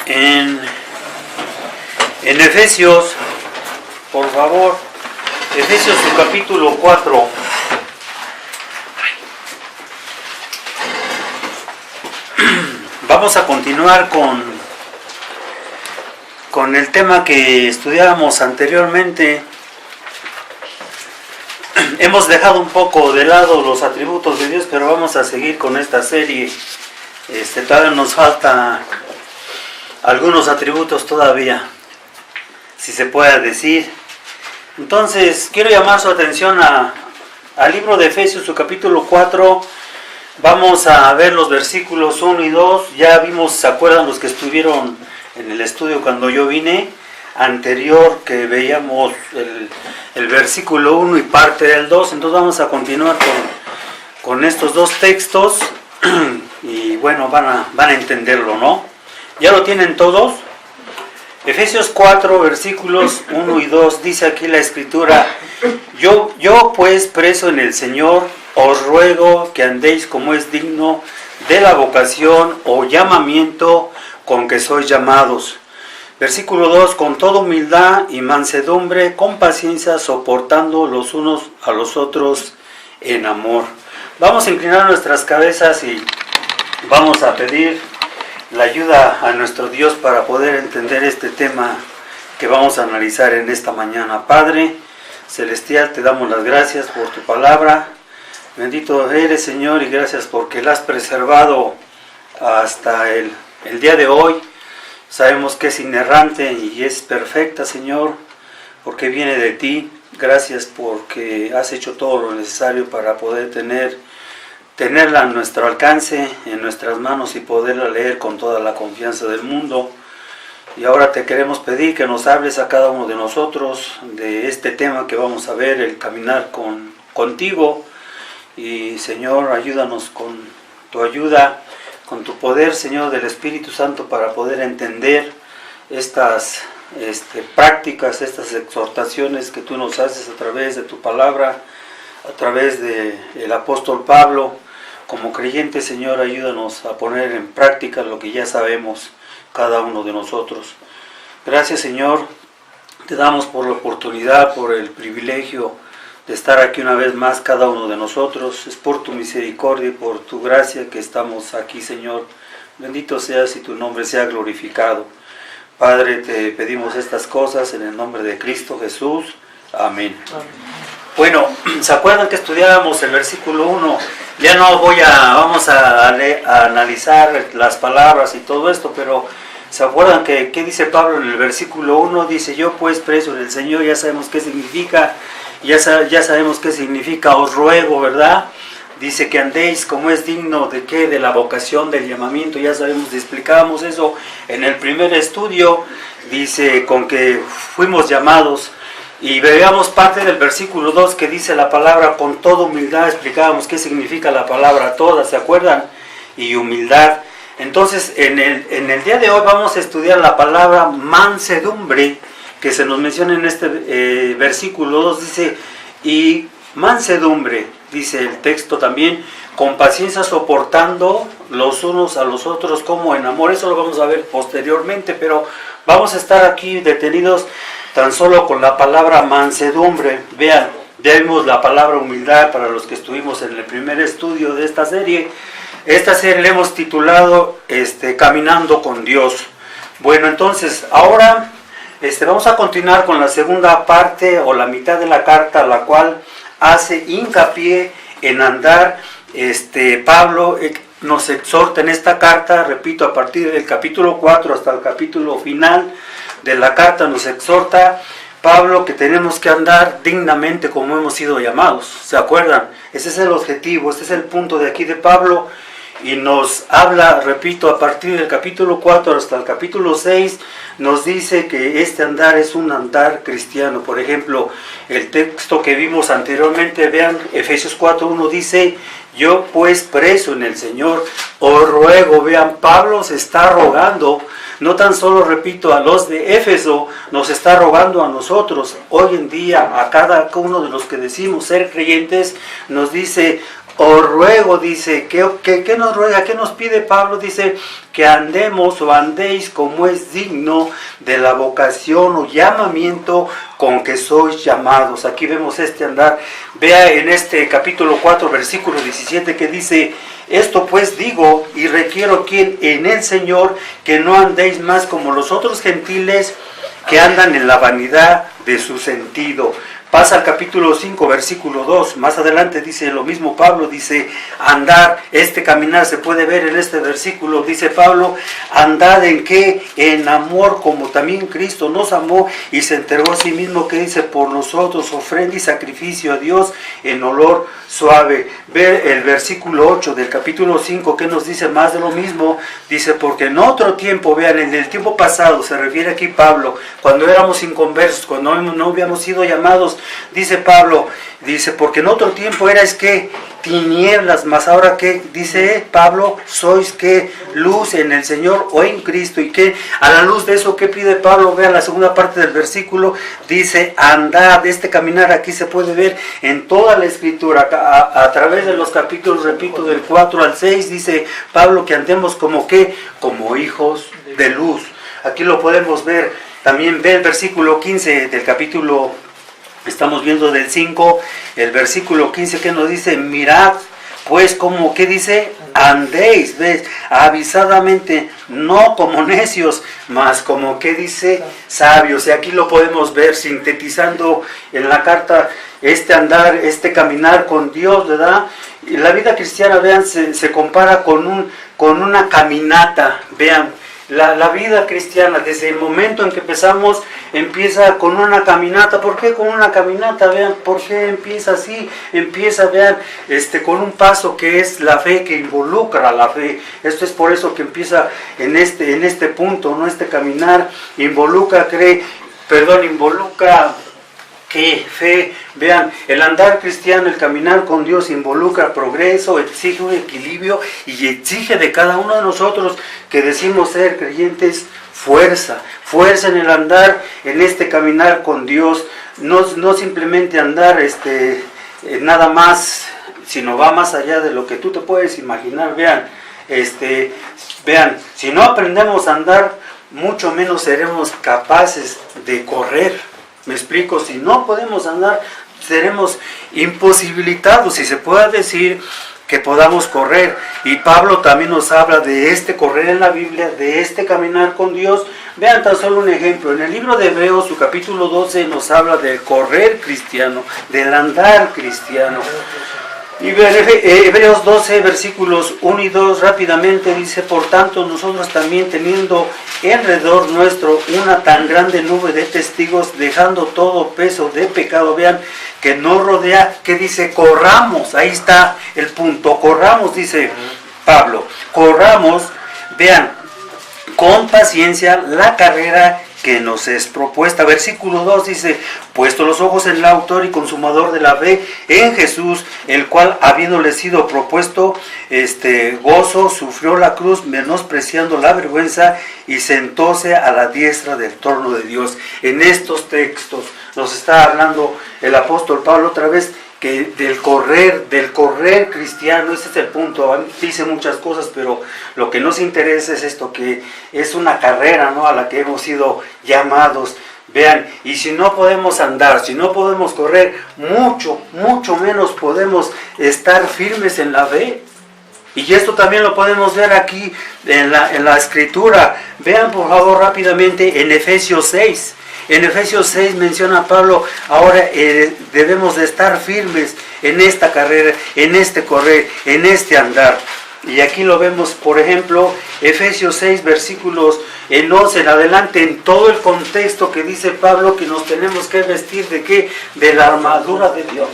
en Efesios, por favor, Efesios su capítulo 4. Vamos a continuar con el tema que estudiábamos anteriormente. Hemos dejado un poco de lado los atributos de Dios, pero vamos a seguir con esta serie. Todavía nos falta algunos atributos todavía, si se puede decir. Entonces, quiero llamar su atención al libro de Efesios, su capítulo 4. Vamos a ver los versículos 1 y 2. Ya vimos, ¿se acuerdan los que estuvieron en el estudio cuando yo vine anterior, que veíamos el versículo 1 y parte del 2? Entonces vamos a continuar con estos dos textos y bueno, van a entenderlo, ¿no? ¿Ya lo tienen todos? Efesios 4, versículos 1 y 2, dice aquí la Escritura: Yo pues, preso en el Señor, os ruego que andéis como es digno de la vocación o llamamiento con que sois llamados. Versículo 2, con toda humildad y mansedumbre, con paciencia, soportando los unos a los otros en amor. Vamos a inclinar nuestras cabezas y vamos a pedir la ayuda a nuestro Dios para poder entender este tema que vamos a analizar en esta mañana. Padre Celestial, te damos las gracias por tu palabra. Bendito eres, Señor, y gracias porque la has preservado hasta el día de hoy. Sabemos que es inerrante y es perfecta, Señor, porque viene de ti. Gracias porque has hecho todo lo necesario para poder tenerla a nuestro alcance, en nuestras manos, y poderla leer con toda la confianza del mundo. Y ahora te queremos pedir que nos hables a cada uno de nosotros de este tema que vamos a ver, el caminar contigo. Y Señor, ayúdanos con tu ayuda, con tu poder, Señor, del Espíritu Santo, para poder entender estas prácticas, estas exhortaciones que tú nos haces a través de tu palabra, a través del apóstol Pablo. Como creyentes, Señor, ayúdanos a poner en práctica lo que ya sabemos cada uno de nosotros. Gracias, Señor, te damos por la oportunidad, por el privilegio de estar aquí una vez más cada uno de nosotros. Es por tu misericordia y por tu gracia que estamos aquí, Señor. Bendito seas y tu nombre sea glorificado. Padre, te pedimos estas cosas en el nombre de Cristo Jesús. Amén. Bueno, ¿se acuerdan que estudiábamos el versículo 1? Ya no vamos a analizar las palabras y todo esto, pero ¿se acuerdan qué dice Pablo en el versículo 1? Dice: yo pues, preso en el Señor. Ya sabemos qué significa, ya sabemos qué significa os ruego, ¿verdad? Dice que andéis como es digno de qué, de la vocación, del llamamiento. Ya sabemos, explicábamos eso en el primer estudio. Dice con que fuimos llamados. Y veíamos parte del versículo 2 que dice la palabra con toda humildad. Explicábamos qué significa la palabra toda, ¿se acuerdan? Y humildad. Entonces, en el día de hoy vamos a estudiar la palabra mansedumbre, que se nos menciona en este versículo 2. Dice, y mansedumbre, dice el texto también, con paciencia soportando los unos a los otros como en amor. Eso lo vamos a ver posteriormente, pero vamos a estar aquí detenidos tan solo con la palabra mansedumbre. Vean, ya vimos la palabra humildad para los que estuvimos en el primer estudio de esta serie. Esta serie le hemos titulado Caminando con Dios. Bueno, entonces ahora vamos a continuar con la segunda parte o la mitad de la carta, la cual hace hincapié en andar. Pablo nos exhorta en esta carta, repito, a partir del capítulo 4 hasta el capítulo final de la carta, nos exhorta Pablo que tenemos que andar dignamente como hemos sido llamados. ¿Se acuerdan? Ese es el objetivo, este es el punto de aquí de Pablo. Y nos habla, repito, a partir del capítulo 4 hasta el capítulo 6, nos dice que este andar es un andar cristiano. Por ejemplo, el texto que vimos anteriormente, vean, Efesios 4:1 dice: yo pues, preso en el Señor, os ruego. Vean, Pablo se está rogando, no tan solo, repito, a los de Éfeso, nos está rogando a nosotros. Hoy en día, a cada uno de los que decimos ser creyentes, nos dice: Os ruego, dice, ¿qué nos ruega? ¿Qué nos pide Pablo? Dice, que andemos o andéis como es digno de la vocación o llamamiento con que sois llamados. Aquí vemos este andar. Vea en este capítulo 4, versículo 17, que dice, esto pues digo y requiero quien en el Señor, que no andéis más como los otros gentiles que andan en la vanidad de su sentido. Pasa al capítulo 5, versículo 2, más adelante dice lo mismo Pablo, dice andar, caminar se puede ver en este versículo, dice Pablo, andad en qué, en amor, como también Cristo nos amó y se entregó a sí mismo, que dice, por nosotros, ofrenda y sacrificio a Dios en olor suave. Ve el versículo 8 del capítulo 5, que nos dice más de lo mismo, dice, porque en otro tiempo, vean, en el tiempo pasado, se refiere aquí Pablo, cuando éramos inconversos, cuando no habíamos sido llamados, dice Pablo, dice, porque en otro tiempo erais que tinieblas, mas ahora que, dice Pablo, sois que luz en el Señor o en Cristo. Y que a la luz de eso, ¿qué pide Pablo? Vean la segunda parte del versículo, dice, andad. Caminar aquí se puede ver en toda la escritura, a través de los capítulos, repito, del 4 al 6, dice Pablo que andemos como que, como hijos de luz. Aquí lo podemos ver, también ve el versículo 15 del capítulo, estamos viendo del 5, el versículo 15 que nos dice, mirad, pues como que dice, andéis, ¿ves? Avisadamente, no como necios, mas como que dice, sabios. Y aquí lo podemos ver sintetizando en la carta, andar, caminar con Dios, ¿verdad? Y la vida cristiana, vean, se compara con una caminata, vean. La vida cristiana, desde el momento en que empezamos, empieza con una caminata. ¿Por qué con una caminata? Vean, ¿por qué empieza así? Empieza, vean, con un paso que es la fe, que involucra la fe. Esto es por eso que empieza en este punto, ¿no? Caminar involucra ¿qué? Fe. Vean, el andar cristiano, el caminar con Dios involucra progreso, exige un equilibrio y exige de cada uno de nosotros que decimos ser creyentes fuerza en el andar, en caminar con Dios, no simplemente andar nada más, sino va más allá de lo que tú te puedes imaginar. Vean, si no aprendemos a andar, mucho menos seremos capaces de correr. Me explico, si no podemos andar, seremos imposibilitados, si se puede decir, que podamos correr. Y Pablo también nos habla de correr en la Biblia, de caminar con Dios. Vean tan solo un ejemplo, en el libro de Hebreos, su capítulo 12, nos habla del correr cristiano, del andar cristiano. Y Hebreos 12, versículos 1 y 2, rápidamente dice, por tanto nosotros también teniendo alrededor nuestro una tan grande nube de testigos, dejando todo peso de pecado, vean, que nos rodea, que dice, corramos, ahí está el punto, corramos, dice Pablo, corramos, vean, con paciencia la carrera que nos es propuesta. Versículo 2 dice, puesto los ojos en el autor y consumador de la fe, en Jesús, el cual habiéndole sido propuesto gozo, sufrió la cruz, menospreciando la vergüenza, y sentóse a la diestra del trono de Dios. En estos textos nos está hablando el apóstol Pablo otra vez, que del correr cristiano. Ese es el punto. Dice muchas cosas, pero lo que nos interesa es esto, que es una carrera, ¿no?, a la que hemos sido llamados. Vean, y si no podemos andar, si no podemos correr, mucho menos podemos estar firmes en la fe. Y esto también lo podemos ver aquí en la escritura. Vean por favor rápidamente en Efesios 6. En Efesios 6 menciona Pablo, ahora debemos de estar firmes en esta carrera, en correr, en andar. Y aquí lo vemos, por ejemplo, Efesios 6, versículos en 11 en adelante, en todo el contexto que dice Pablo que nos tenemos que vestir ¿de qué? De la armadura de Dios.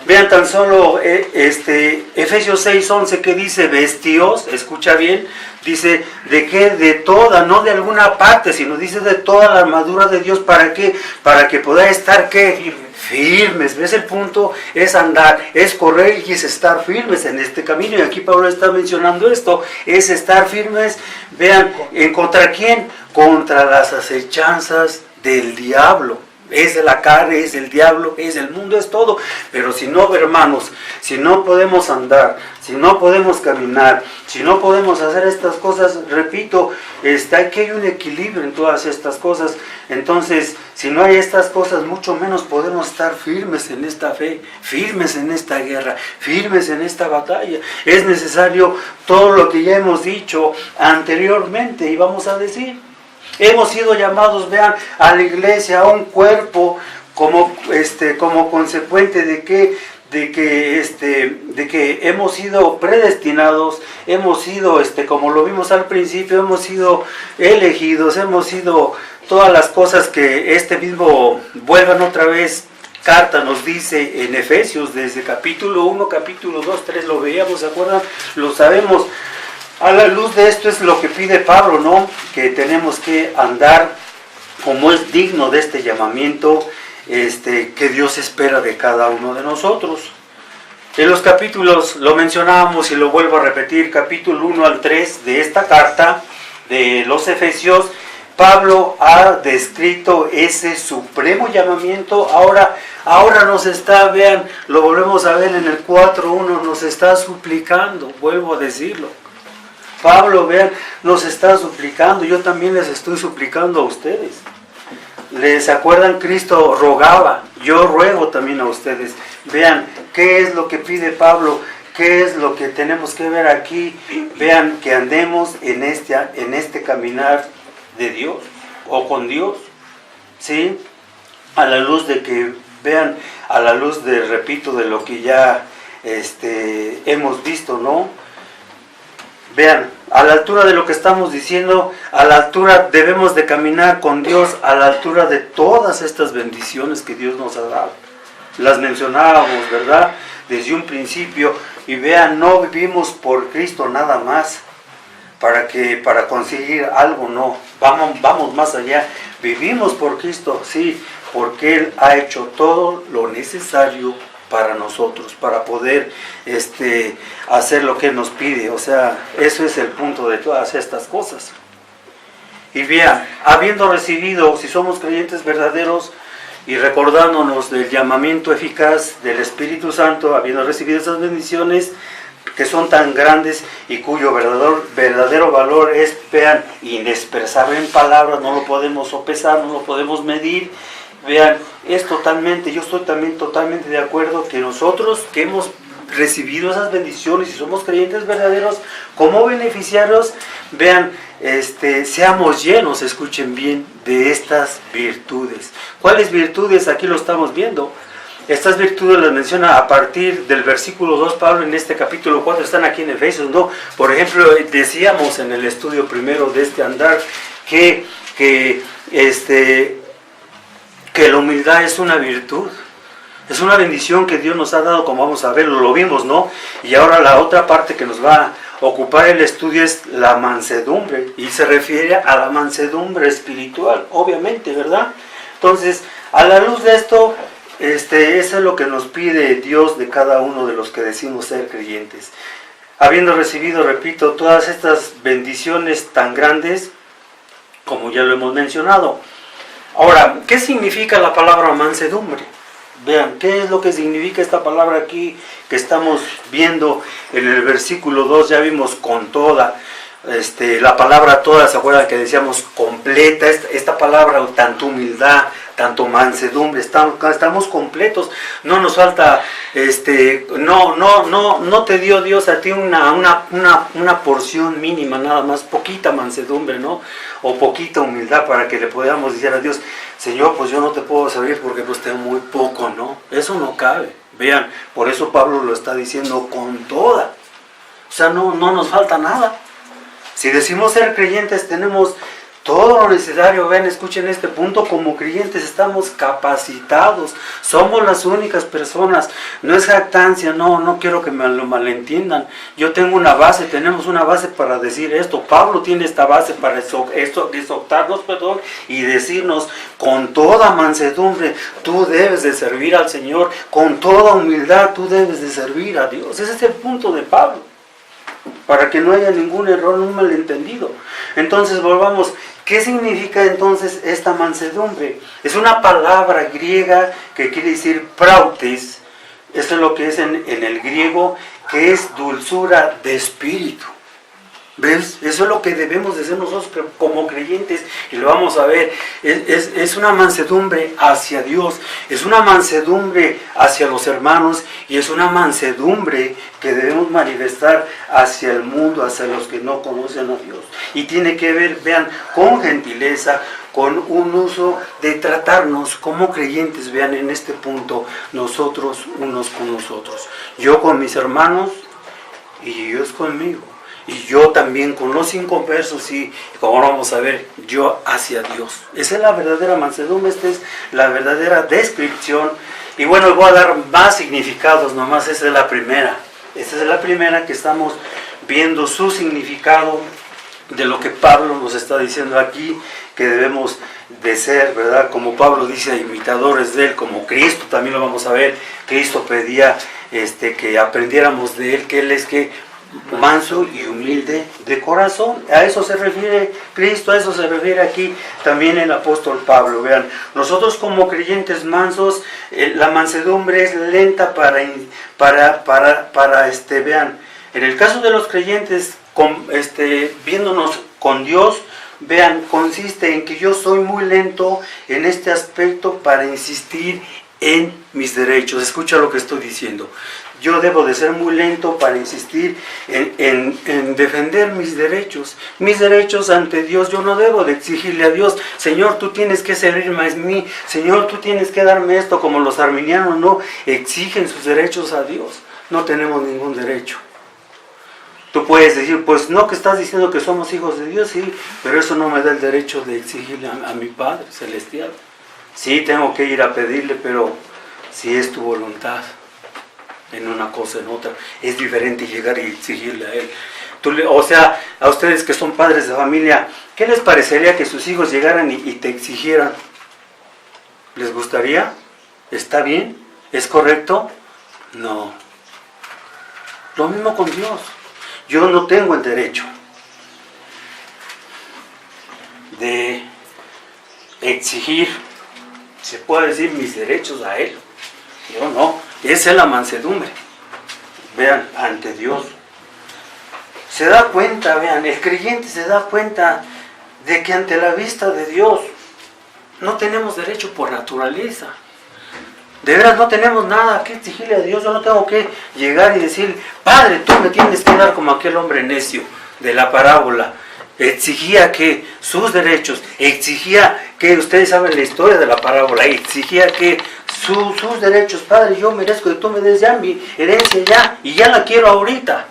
Vean tan solo Efesios 6, 11 que dice, vestíos, escucha bien, dice, ¿de qué? De toda, no de alguna parte, sino dice de toda la armadura de Dios. ¿Para qué? Para que podáis estar, ¿qué? Firmes. ¿Ves el punto? Es andar, es correr y es estar firmes en este camino. Y aquí Pablo está mencionando esto, es estar firmes. Vean, ¿en contra quién? Contra las acechanzas del diablo. es de la carne, es el diablo, es el mundo, es todo. Pero si no, hermanos, si no podemos andar, si no podemos caminar, si no podemos hacer estas cosas, repito, aquí hay un equilibrio en todas estas cosas. Entonces, si no hay estas cosas, mucho menos podemos estar firmes en esta fe, firmes en esta guerra, firmes en esta batalla. Es necesario todo lo que ya hemos dicho anteriormente y vamos a decir. Hemos sido llamados, vean, a la iglesia, a un cuerpo, como consecuente de que hemos sido predestinados, hemos sido, como lo vimos al principio, hemos sido elegidos, hemos sido todas las cosas que mismo, vuelvan otra vez, carta nos dice en Efesios, desde capítulo 1, capítulo 2, 3, lo veíamos, ¿se acuerdan? Lo sabemos. A la luz de esto es lo que pide Pablo, ¿no? Que tenemos que andar como es digno de este llamamiento que Dios espera de cada uno de nosotros. En los capítulos, lo mencionábamos y lo vuelvo a repetir, capítulo 1 al 3 de esta carta de los Efesios, Pablo ha descrito ese supremo llamamiento. Ahora nos está, vean, lo volvemos a ver en el 4.1, nos está suplicando, vuelvo a decirlo. Pablo, vean, nos está suplicando, yo también les estoy suplicando a ustedes. ¿Les acuerdan? Cristo rogaba, yo ruego también a ustedes. Vean, ¿qué es lo que pide Pablo? ¿Qué es lo que tenemos que ver aquí? Vean, que andemos en este caminar de Dios, o con Dios, ¿sí? A la luz de que, vean, a la luz de, repito, de lo que ya hemos visto, ¿no? Vean, a la altura de lo que estamos diciendo, a la altura debemos de caminar con Dios, a la altura de todas estas bendiciones que Dios nos ha dado. Las mencionábamos, ¿verdad? Desde un principio. Y vean, no vivimos por Cristo nada más, para conseguir algo, no. Vamos más allá. Vivimos por Cristo, sí, porque Él ha hecho todo lo necesario para nosotros, para poder hacer lo que Él nos pide. O sea, eso es el punto de todas estas cosas. Y vean, habiendo recibido, si somos creyentes verdaderos y recordándonos del llamamiento eficaz del Espíritu Santo, habiendo recibido esas bendiciones que son tan grandes y cuyo verdadero valor es, vean, inexpresable en palabras, no lo podemos sopesar, no lo podemos medir. Vean, es totalmente, yo estoy también totalmente de acuerdo que nosotros que hemos recibido esas bendiciones y somos creyentes verdaderos, como beneficiarios, vean, seamos llenos, escuchen bien, de estas virtudes. ¿Cuáles virtudes? Aquí lo estamos viendo. Estas virtudes las menciona a partir del versículo 2, Pablo, en este capítulo 4, están aquí en Efesios, ¿no? Por ejemplo, decíamos en el estudio primero de este andar que la humildad es una virtud, es una bendición que Dios nos ha dado, como vamos a ver, lo vimos, ¿no? Y ahora la otra parte que nos va a ocupar el estudio es la mansedumbre, y se refiere a la mansedumbre espiritual, obviamente, ¿verdad? Entonces, a la luz de esto, eso es lo que nos pide Dios de cada uno de los que decimos ser creyentes. Habiendo recibido, repito, todas estas bendiciones tan grandes, como ya lo hemos mencionado. Ahora, ¿qué significa la palabra mansedumbre? Vean, ¿qué es lo que significa esta palabra aquí que estamos viendo en el versículo 2? Ya vimos con toda, la palabra toda, ¿se acuerdan que decíamos completa? Esta palabra, tanto humildad, tanto mansedumbre, estamos completos, no nos falta, no te dio Dios a ti una porción mínima, nada más, poquita mansedumbre, ¿no? O poquita humildad para que le podamos decir a Dios, Señor, pues yo no te puedo servir porque pues tengo muy poco, ¿no? Eso no cabe. Vean, por eso Pablo lo está diciendo con toda. O sea, no nos falta nada. Si decimos ser creyentes, tenemos todo lo necesario. Vean, escuchen este punto, como creyentes estamos capacitados, somos las únicas personas, no es jactancia, no quiero que me lo malentiendan. Yo tengo una base, tenemos una base para decir esto. Pablo tiene esta base para exhortarnos, y decirnos con toda mansedumbre, tú debes de servir al Señor, con toda humildad tú debes de servir a Dios. Ese es el punto de Pablo, para que no haya ningún error, un malentendido. Entonces volvamos, ¿Qué significa entonces esta mansedumbre? Es una palabra griega que quiere decir prautes. Esto es lo que es en el griego, que es dulzura de espíritu. ¿Ves? Eso es lo que debemos de ser nosotros como creyentes, y lo vamos a ver. Es una mansedumbre hacia Dios, es una mansedumbre hacia los hermanos, y es una mansedumbre que debemos manifestar hacia el mundo, hacia los que no conocen a Dios. Y tiene que ver, vean, con gentileza, con un uso de tratarnos como creyentes, vean en este punto, nosotros unos con nosotros. Yo con mis hermanos y ellos conmigo. Y yo también con los inconversos, y como vamos a ver, yo hacia Dios. Esa es la verdadera mansedumbre, esta es la verdadera descripción. Y bueno, voy a dar más significados, nomás esa es la primera. Esta es la primera que estamos viendo su significado de lo que Pablo nos está diciendo aquí, que debemos de ser, ¿verdad? Como Pablo dice, imitadores de Él, como Cristo, también lo vamos a ver. Cristo pedía que aprendiéramos de Él, que Él es que manso y humilde de corazón. A eso se refiere Cristo, a eso se refiere aquí también el apóstol Pablo. Vean, nosotros como creyentes mansos, la mansedumbre es lenta vean, en el caso de los creyentes, viéndonos con Dios, vean, consiste en que yo soy muy lento en este aspecto para insistir en mis derechos. Escucha lo que estoy diciendo. Yo debo de ser muy lento para insistir en defender mis derechos. Mis derechos ante Dios, yo no debo de exigirle a Dios, Señor, tú tienes que servirme a mí, Señor, tú tienes que darme esto, como los arminianos no exigen sus derechos a Dios. No tenemos ningún derecho. Tú puedes decir, pues no, que estás diciendo que somos hijos de Dios, sí, pero eso no me da el derecho de exigirle a mi Padre Celestial. Sí, tengo que ir a pedirle, pero si es tu voluntad, en una cosa, en otra, es diferente llegar y exigirle a Él. O sea, a ustedes que son padres de familia, ¿qué les parecería que sus hijos llegaran y te exigieran? ¿Les gustaría? ¿Está bien? ¿Es correcto? No. Lo mismo con Dios. Yo no tengo el derecho de exigir, se puede decir, mis derechos a Él. Yo no. Esa es la mansedumbre. Vean, ante Dios. Se da cuenta, vean, el creyente se da cuenta de que ante la vista de Dios no tenemos derecho por naturaleza. De veras no tenemos nada que exigirle a Dios. Yo no tengo que llegar y decir, Padre, tú me tienes que dar como aquel hombre necio de la parábola. Exigía que sus derechos, exigía que, ustedes saben la historia de la parábola, exigía que sus derechos, Padre, yo merezco que tú me des ya mi herencia ya, y ya la quiero ahorita.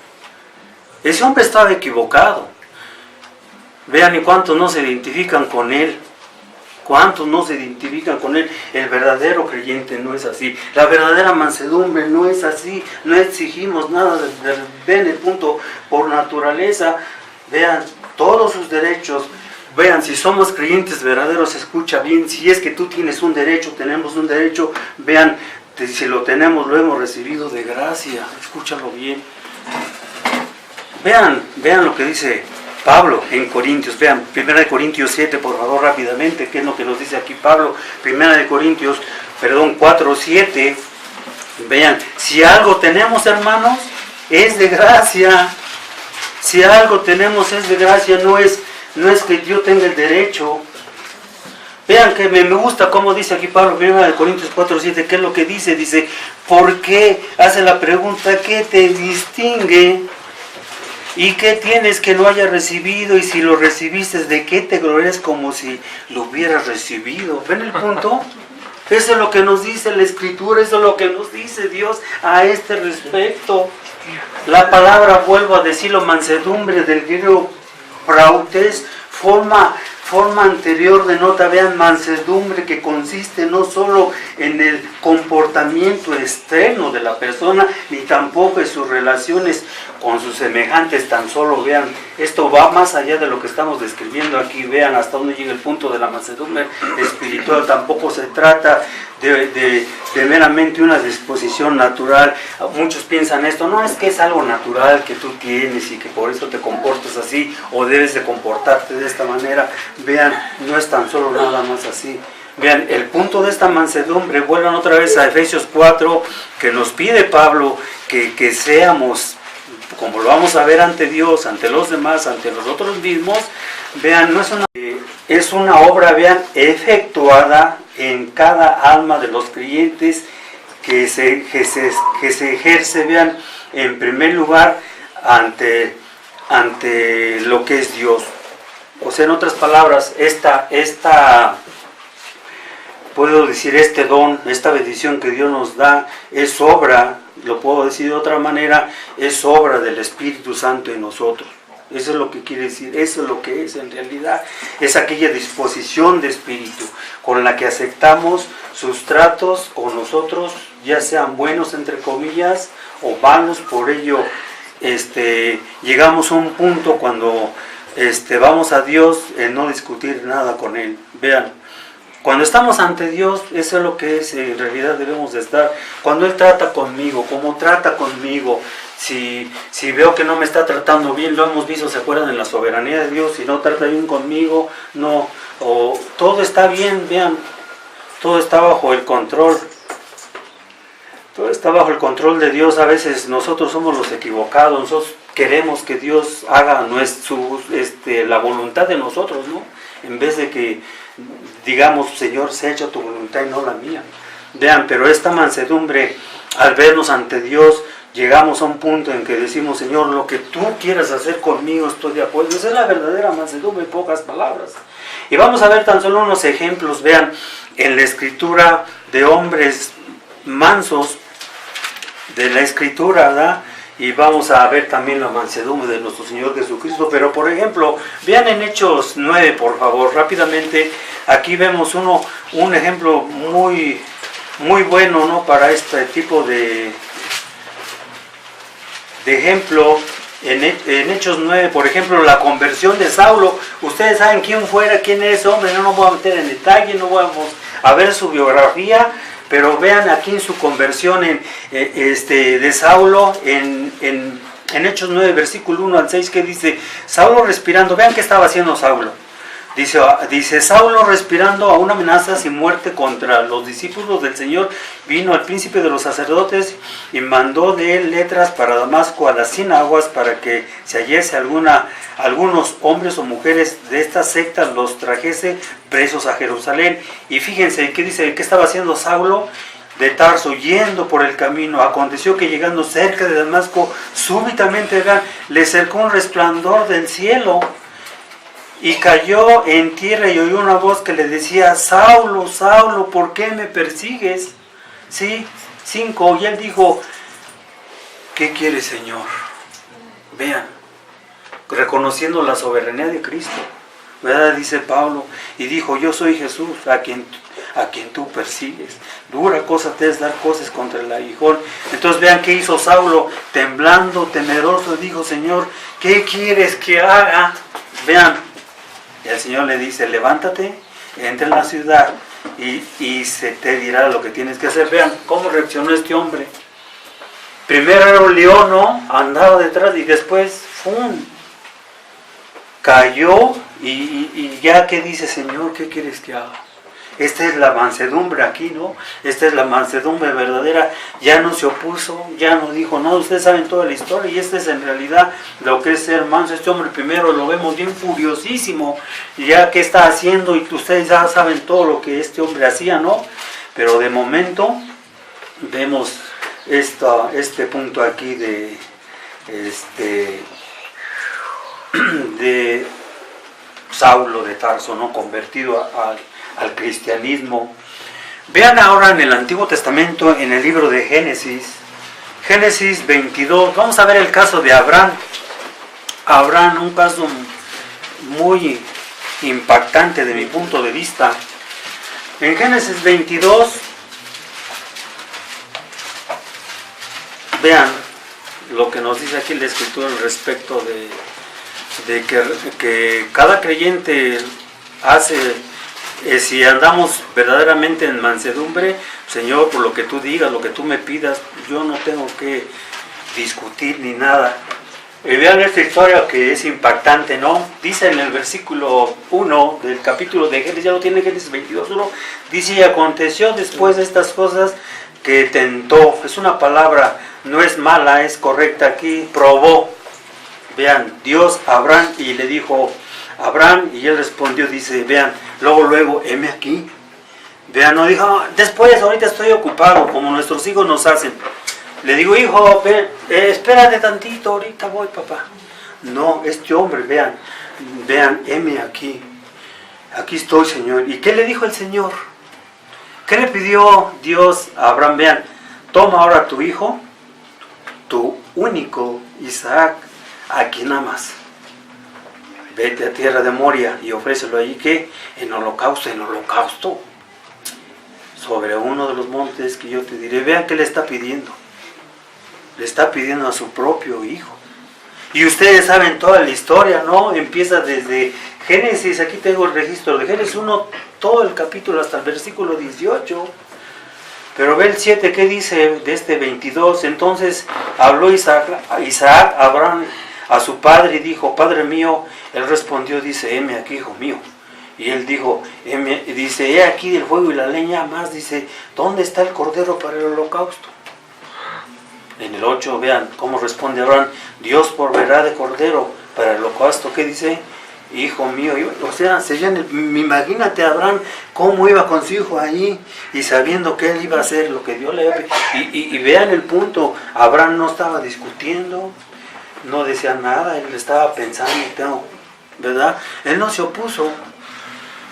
Ese hombre estaba equivocado. Vean, y cuántos no se identifican con él. ¿Cuántos no se identifican con él? El verdadero creyente no es así. La verdadera mansedumbre no es así. No exigimos nada. Ven el punto por naturaleza. Vean, todos sus derechos. Vean, si somos creyentes verdaderos, escucha bien. Si es que tú tienes un derecho, tenemos un derecho. Vean, si lo tenemos, lo hemos recibido de gracia. Escúchalo bien. Vean lo que dice Pablo en Corintios. Vean, 1 Corintios 7, por favor, rápidamente, ¿qué es lo que nos dice aquí Pablo? 1 Corintios 4, 7. Vean, si algo tenemos, hermanos, es de gracia. Si algo tenemos es de gracia, no es que yo tenga el derecho. Vean que me gusta cómo dice aquí Pablo, 1 Corintios 4, 7, ¿qué es lo que dice? Dice, ¿por qué? Hace la pregunta, ¿qué te distingue? ¿Y qué tienes que no hayas recibido? Y si lo recibiste, ¿de qué te glorias como si lo hubieras recibido? ¿Ven el punto? Eso es lo que nos dice la Escritura, eso es lo que nos dice Dios a este respecto. La palabra, vuelvo a decirlo, mansedumbre del griego prautes, forma anterior denota, vean, mansedumbre, que consiste no solo en el comportamiento externo de la persona, ni tampoco en sus relaciones con sus semejantes, tan solo, vean, esto va más allá de lo que estamos describiendo aquí. Vean hasta dónde llega el punto de la mansedumbre espiritual. Tampoco se trata de de meramente una disposición natural. Muchos piensan esto, no, es que es algo natural que tú tienes y que por eso te comportas así o debes de comportarte de esta manera. Vean, no es tan solo nada más así. Vean, el punto de esta mansedumbre, vuelvan otra vez a Efesios 4, que nos pide Pablo que seamos, como lo vamos a ver ante Dios, ante los demás, ante nosotros mismos. Vean, no es una obra, vean, efectuada en cada alma de los creyentes que se ejerce, vean, en primer lugar ante lo que es Dios. O sea, en otras palabras, puedo decir, este don, esta bendición que Dios nos da, es obra, lo puedo decir de otra manera, es obra del Espíritu Santo en nosotros. Eso es lo que quiere decir, eso es lo que es en realidad. Es aquella disposición de espíritu con la que aceptamos sus tratos con nosotros, ya sean buenos entre comillas o malos. Por ello llegamos a un punto cuando vamos a Dios en no discutir nada con Él. Vean, cuando estamos ante Dios, eso es lo que es, en realidad debemos de estar. Cuando Él trata conmigo, como trata conmigo, si veo que no me está tratando bien, lo hemos visto, ¿se acuerdan? En la soberanía de Dios, si no trata bien conmigo, no, o todo está bien, vean, todo está bajo el control. Todo está bajo el control de Dios. A veces nosotros somos los equivocados, nosotros queremos que Dios haga la voluntad de nosotros, ¿no? En vez de que digamos, Señor, sea hecha tu voluntad y no la mía. Vean, pero esta mansedumbre, al vernos ante Dios, llegamos a un punto en que decimos, Señor, lo que tú quieras hacer conmigo, estoy de acuerdo. Esa es la verdadera mansedumbre, en pocas palabras. Y vamos a ver tan solo unos ejemplos, vean, en la escritura de hombres mansos, de la escritura, ¿verdad? Y vamos a ver también la mansedumbre de nuestro Señor Jesucristo. Pero por ejemplo, vean en Hechos 9, por favor, rápidamente. Aquí vemos un ejemplo muy, muy bueno, ¿no? Para este tipo de ejemplo. En Hechos 9, por ejemplo, la conversión de Saulo. Ustedes saben quién es ese hombre, no nos voy a meter en detalle, no vamos a ver su biografía. Pero vean aquí en su conversión de Saulo, en Hechos 9, versículo 1 al 6, que dice, Saulo respirando, vean qué estaba haciendo Saulo. Dice, Saulo respirando a una amenaza sin muerte contra los discípulos del Señor, vino al príncipe de los sacerdotes y mandó de él letras para Damasco a las sinagogas para que se hallase algunos hombres o mujeres de esta secta, los trajese presos a Jerusalén. Y fíjense, ¿qué dice? ¿Qué estaba haciendo Saulo? De Tarso, yendo por el camino, aconteció que llegando cerca de Damasco, súbitamente, vean, le cercó un resplandor del cielo. Y cayó en tierra y oyó una voz que le decía, Saulo, Saulo, ¿por qué me persigues? Sí, 5, y él dijo, ¿qué quieres, Señor? Vean, reconociendo la soberanía de Cristo, ¿verdad? Dice Pablo, y dijo, yo soy Jesús, a quien tú persigues. Dura cosa te es dar cosas contra el aguijón. Entonces vean qué hizo Saulo, temblando, temeroso, dijo, Señor, ¿qué quieres que haga? Vean, y el Señor le dice, levántate, entra en la ciudad y se te dirá lo que tienes que hacer. Vean cómo reaccionó este hombre. Primero era un león, ¿no? Andaba detrás y después, ¡fum!, cayó y ya que dice, Señor, ¿qué quieres que haga? Esta es la mansedumbre aquí, ¿no? Esta es la mansedumbre verdadera. Ya no se opuso, ya no dijo nada. Ustedes saben toda la historia y esta es en realidad lo que es ser manso. Este hombre primero lo vemos bien furiosísimo, ya que está haciendo, y ustedes ya saben todo lo que este hombre hacía, ¿no? Pero de momento vemos este punto aquí de Saulo de Tarso, ¿no? Convertido al cristianismo. Vean ahora en el Antiguo Testamento, en el libro de Génesis 22, vamos a ver el caso de Abraham. Abraham, un caso muy impactante de mi punto de vista. En Génesis 22, vean lo que nos dice aquí la Escritura al respecto de que cada creyente hace, si andamos verdaderamente en mansedumbre, Señor, por lo que tú digas, lo que tú me pidas, yo no tengo que discutir ni nada. Y vean esta historia que es impactante, ¿no? Dice en el versículo 1 del capítulo de Génesis, ya lo tiene Génesis 22:1, dice: y aconteció después de estas cosas que tentó. Es una palabra, no es mala, es correcta aquí, probó. Vean, Dios a Abraham y le dijo: Abraham, y él respondió, dice, vean, luego, heme aquí. Vean, no dijo, después, ahorita estoy ocupado, como nuestros hijos nos hacen. Le digo, hijo, ven, espérate tantito, ahorita voy, papá. No, este hombre, vean, heme aquí. Aquí estoy, Señor. ¿Y qué le dijo el Señor? ¿Qué le pidió Dios a Abraham? Vean, toma ahora tu hijo, tu único Isaac, aquí nada más. Vete a tierra de Moria y ofrécelo allí, ¿qué? En holocausto. Sobre uno de los montes que yo te diré. Vean qué le está pidiendo. Le está pidiendo a su propio hijo. Y ustedes saben toda la historia, ¿no? Empieza desde Génesis, aquí tengo el registro de Génesis 1, todo el capítulo hasta el versículo 18. Pero ve el 7, ¿qué dice de este 22? Entonces habló Isaac a Abraham, a su padre, y dijo: Padre mío. Él respondió, dice: heme aquí, hijo mío. Y él dijo, dice: he aquí el fuego y la leña, más dice: ¿dónde está el cordero para el holocausto? En el 8, vean cómo responde Abraham: Dios proveerá de cordero para el holocausto. ¿Qué dice? Hijo mío. O sea, imagínate a Abraham cómo iba con su hijo allí y sabiendo que él iba a hacer lo que Dios le había pedido. Y vean el punto, Abraham no estaba discutiendo, no decía nada, él estaba pensando, ¿verdad? Él no se opuso.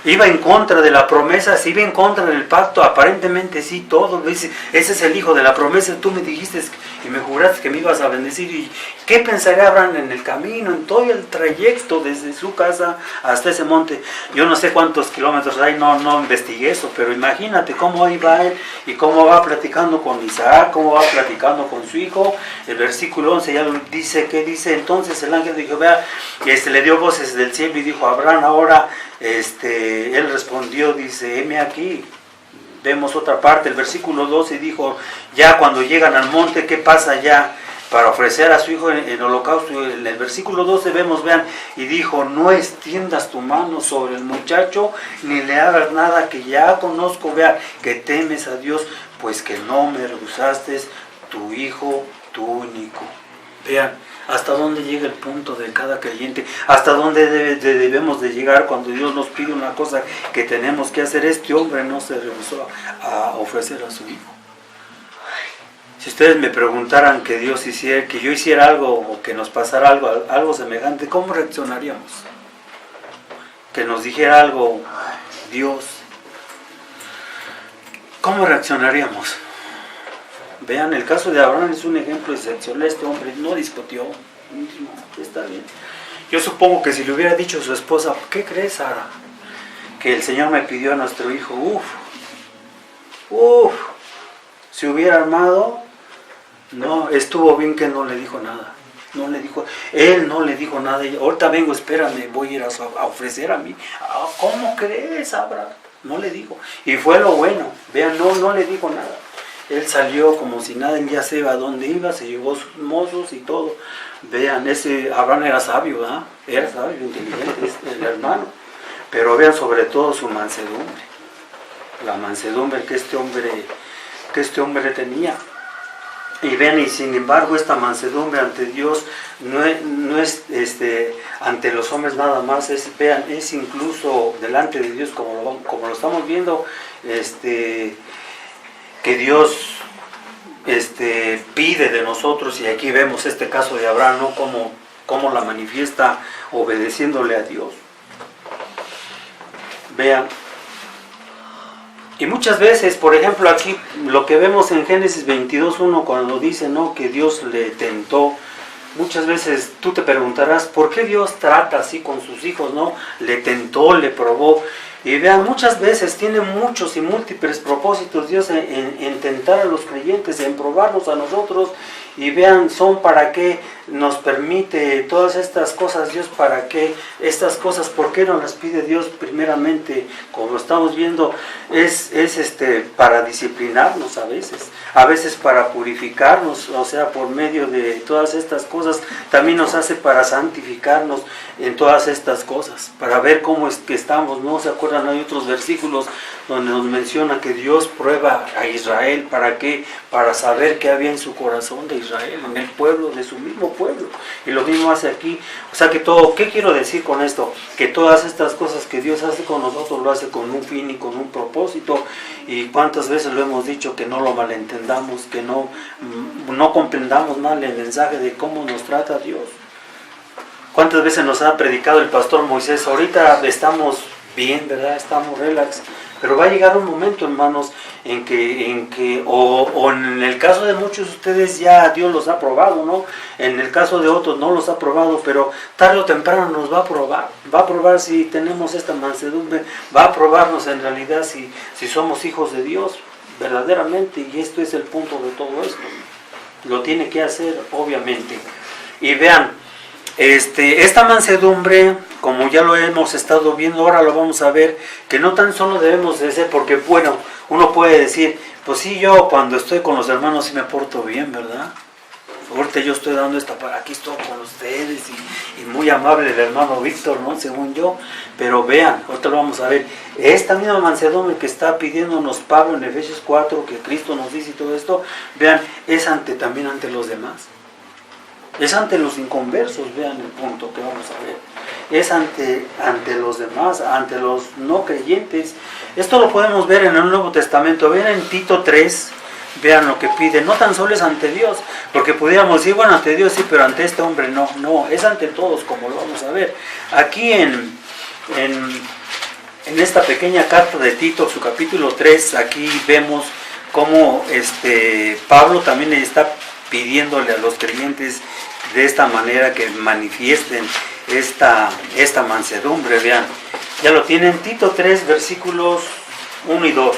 Iba en contra de la promesa, sí iba en contra del pacto, aparentemente sí, todo. Dice, ese es el hijo de la promesa, tú me dijiste y me juraste que me ibas a bendecir. ¿Y qué pensaría Abraham en el camino, en todo el trayecto desde su casa hasta ese monte? Yo no sé cuántos kilómetros hay, no investigué eso, pero imagínate cómo iba él y cómo va platicando con Isaac, cómo va platicando con su hijo. El versículo 11 ya dice, ¿qué dice? Entonces el ángel dijo, vea, le dio voces del cielo y dijo: Abraham, ahora... él respondió, dice: heme aquí. Vemos otra parte, el versículo 12 dijo: ya cuando llegan al monte, ¿qué pasa ya? Para ofrecer a su hijo en holocausto. En el versículo 12 vemos, vean, y dijo: no extiendas tu mano sobre el muchacho, ni le hagas nada, que ya conozco, vea, que temes a Dios, pues que no me rehusaste tu hijo, tu único. Vean, hasta dónde llega el punto de cada creyente, hasta dónde debemos de llegar cuando Dios nos pide una cosa que tenemos que hacer. Este hombre no se rehusó a ofrecer a su hijo. Si ustedes me preguntaran que Dios hiciera, que yo hiciera algo o que nos pasara algo semejante, ¿cómo reaccionaríamos? Que nos dijera algo Dios, ¿cómo reaccionaríamos? Vean, el caso de Abraham es un ejemplo excepcional. Este hombre no discutió. Está bien. Yo supongo que si le hubiera dicho a su esposa: ¿qué crees, Sara? Que el Señor me pidió a nuestro hijo. Se hubiera armado. No, estuvo bien que no le dijo nada. Él no le dijo nada. Ahorita vengo, espérame, voy a ir a ofrecer a mí. ¿Cómo crees, Abraham? No le dijo. Y fue lo bueno. Vean, no le dijo nada. Él salió como si nada, él ya se iba a dónde iba, se llevó sus mozos y todo. Vean, ese Abraham era sabio, ¿verdad? Era sabio, inteligente, el hermano. Pero vean sobre todo su mansedumbre. La mansedumbre que este hombre tenía. Y vean, y sin embargo esta mansedumbre ante Dios no es ante los hombres nada más, vean, es incluso delante de Dios, como lo estamos viendo, que Dios pide de nosotros. Y aquí vemos este caso de Abraham, ¿no? Cómo la manifiesta obedeciéndole a Dios. Vean, y muchas veces, por ejemplo, aquí lo que vemos en Génesis 22:1, cuando dice, ¿no?, que Dios le tentó. Muchas veces tú te preguntarás, ¿por qué Dios trata así con sus hijos, no? Le tentó, le probó. Y vean, muchas veces tiene muchos y múltiples propósitos Dios en tentar a los creyentes, en probarnos a nosotros. Y vean, son para qué nos permite todas estas cosas Dios, para qué estas cosas, por qué nos las pide Dios primeramente, como estamos viendo, es para disciplinarnos a veces para purificarnos, o sea, por medio de todas estas cosas, también nos hace para santificarnos en todas estas cosas, para ver cómo es que estamos, ¿no? ¿Se acuerdan? Hay otros versículos donde nos menciona que Dios prueba a Israel, ¿para qué? Para saber qué había en su corazón de Israel, en el pueblo, de su mismo pueblo. Y lo mismo hace aquí. O sea que todo, ¿qué quiero decir con esto? Que todas estas cosas que Dios hace con nosotros, lo hace con un fin y con un propósito. Y cuántas veces lo hemos dicho, que no lo malentendamos, que no comprendamos mal el mensaje de cómo nos trata Dios. ¿Cuántas veces nos ha predicado el pastor Moisés? Ahorita estamos bien, ¿verdad? Estamos relax. Pero va a llegar un momento, hermanos, en que o en el caso de muchos de ustedes ya Dios los ha probado, ¿no? En el caso de otros no los ha probado, pero tarde o temprano nos va a probar. Va a probar si tenemos esta mansedumbre, va a probarnos en realidad si somos hijos de Dios, verdaderamente, y esto es el punto de todo esto. Lo tiene que hacer, obviamente. Y vean, esta mansedumbre, como ya lo hemos estado viendo, ahora lo vamos a ver, que no tan solo debemos de ser, porque bueno, uno puede decir, pues sí, yo cuando estoy con los hermanos sí me porto bien, ¿verdad? Ahorita yo estoy dando aquí estoy con ustedes y muy amable el hermano Víctor, ¿no? Según yo, pero vean, ahorita lo vamos a ver, esta misma mansedumbre que está pidiéndonos Pablo en Efesios 4, que Cristo nos dice y todo esto, vean, es también ante los demás. Es ante los inconversos, vean el punto que vamos a ver. Es ante los demás, ante los no creyentes. Esto lo podemos ver en el Nuevo Testamento. Vean en Tito 3, vean lo que pide. No tan solo es ante Dios, porque pudiéramos decir, bueno, ante Dios sí, pero ante este hombre no. No, es ante todos, como lo vamos a ver. Aquí en esta pequeña carta de Tito, su capítulo 3, aquí vemos cómo Pablo también le está pidiéndole a los creyentes de esta manera que manifiesten esta mansedumbre. Vean, ya lo tienen, Tito 3, versículos 1 y 2.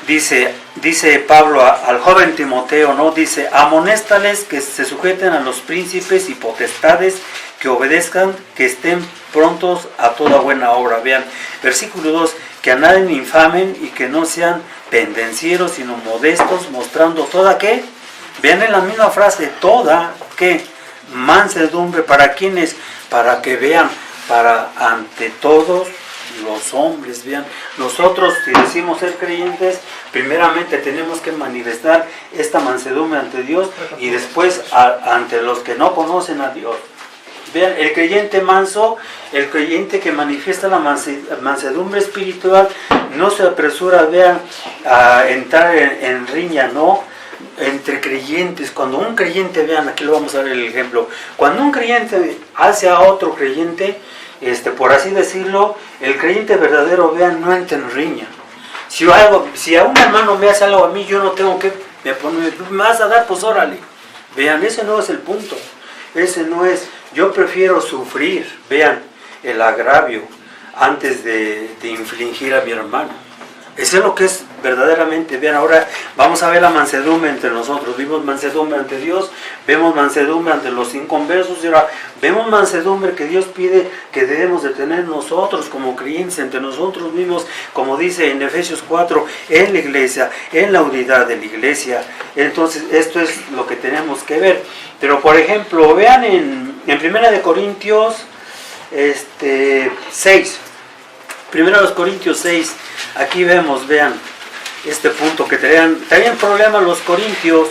Dice Pablo al joven Timoteo, ¿no? Dice, amonéstales que se sujeten a los príncipes y potestades, que obedezcan, que estén prontos a toda buena obra. Vean, versículo 2, que a nadie infamen y que no sean pendencieros, sino modestos, mostrando toda, ¿qué? Vean en la misma frase, toda, ¿qué? Mansedumbre, ¿para quiénes? Para que vean, para ante todos los hombres. Vean, nosotros si decimos ser creyentes, primeramente tenemos que manifestar esta mansedumbre ante Dios y después ante los que no conocen a Dios. Vean, el creyente manso, el creyente que manifiesta la mansedumbre espiritual, no se apresura, vean, a entrar en riña, ¿no? Entre creyentes. Cuando un creyente, vean, aquí lo vamos a ver el ejemplo, cuando un creyente hace a otro creyente, por así decirlo, el creyente verdadero, vean, no entra en riña. Si a un hermano me hace algo a mí, yo no tengo que, me vas a dar, pues órale. Vean, ese no es el punto, ese no es, yo prefiero sufrir, vean, el agravio antes de infligir a mi hermano. Eso es lo que es verdaderamente. Vean, ahora vamos a ver la mansedumbre entre nosotros. Vimos mansedumbre ante Dios, vemos mansedumbre ante los inconversos y ahora vemos mansedumbre que Dios pide que debemos de tener nosotros como creyentes entre nosotros mismos, como dice en Efesios 4, en la iglesia, en la unidad de la iglesia. Entonces esto es lo que tenemos que ver. Pero por ejemplo, vean en 1 Corintios 6, 1 Corintios 6, aquí vemos, vean, este punto que traían problemas los corintios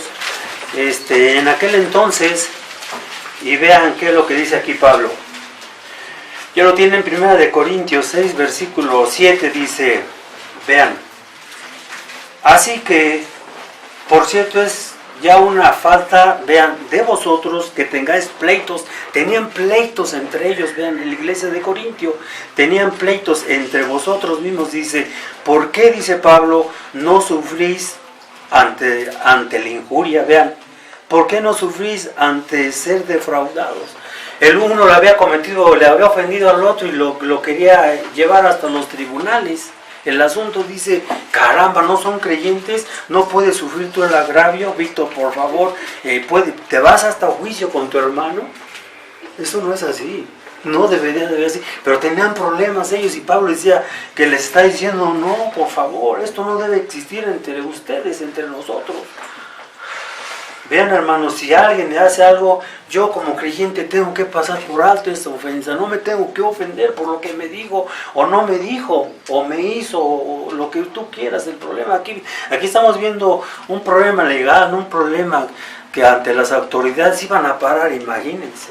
en aquel entonces, y vean qué es lo que dice aquí Pablo. Ya lo tienen en 1 Corintios 6, versículo 7, dice, vean, así que, por cierto, es ya una falta, vean, de vosotros que tengáis pleitos. Tenían pleitos entre ellos, vean, en la iglesia de Corintio, tenían pleitos entre vosotros mismos. Dice, ¿por qué, dice Pablo, no sufrís ante la injuria? Vean, ¿por qué no sufrís ante ser defraudados? el uno le había cometido, le había ofendido al otro y lo quería llevar hasta los tribunales. El asunto dice, caramba, no son creyentes, no puedes sufrir tú el agravio, Víctor, por favor, te vas hasta juicio con tu hermano. Eso no es así, no debería de ser así, pero tenían problemas ellos y Pablo decía que les está diciendo, no, por favor, esto no debe existir entre ustedes, entre nosotros. Vean, hermanos, si alguien me hace algo, yo como creyente tengo que pasar por alto esta ofensa. No me tengo que ofender por lo que me dijo, o no me dijo, o me hizo, o lo que tú quieras. El problema aquí estamos viendo un problema legal, no un problema que ante las autoridades iban a parar, imagínense.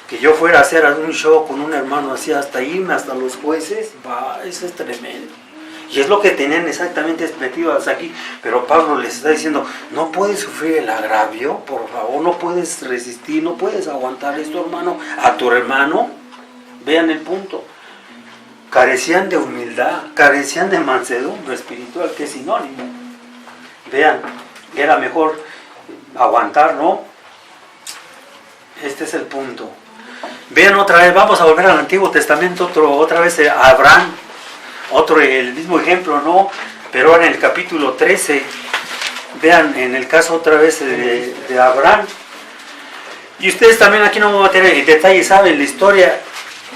Que yo fuera a hacer un show con un hermano así, hasta irme hasta los jueces, eso es tremendo. Y es lo que tenían exactamente metidos aquí. Pero Pablo les está diciendo, no puedes sufrir el agravio, por favor, no puedes resistir, no puedes aguantar esto, hermano, a tu hermano. Vean el punto. Carecían de humildad, carecían de mansedumbre espiritual, que es sinónimo. Vean, era mejor aguantar, ¿no? Este es el punto. Vean otra vez, vamos a volver al Antiguo Testamento, otra vez a Abraham. El mismo ejemplo, ¿no? Pero ahora en el capítulo 13, vean, en el caso otra vez de Abraham. Y ustedes también aquí no me voy a meter en detalle, saben la historia.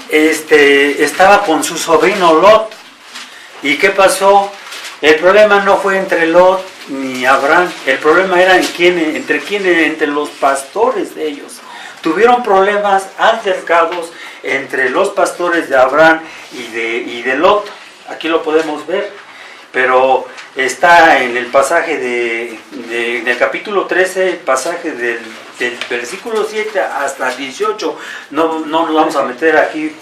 Estaba con su sobrino Lot. ¿Y qué pasó? El problema no fue entre Lot ni Abraham. El problema era entre los pastores de ellos. Tuvieron problemas altercados entre los pastores de Abraham y de Lot. Aquí lo podemos ver, pero está en el pasaje del capítulo 13, el pasaje del versículo 7 hasta 18. No nos vamos a meter aquí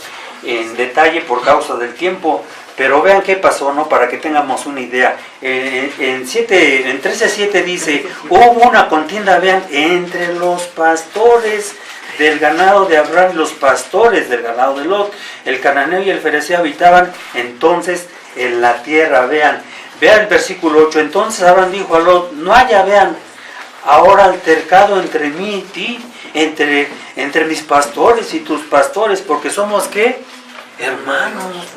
en detalle por causa del tiempo, pero vean qué pasó, ¿no? Para que tengamos una idea. En 13:7 dice, hubo una contienda, vean, entre los pastores del ganado de Abraham y los pastores del ganado de Lot. El cananeo y el fereceo habitaban entonces en la tierra. Vean el versículo 8. Entonces Abraham dijo a Lot, no haya, vean, ahora altercado entre mí y ti, entre mis pastores y tus pastores, porque somos, ¿qué? Hermanos.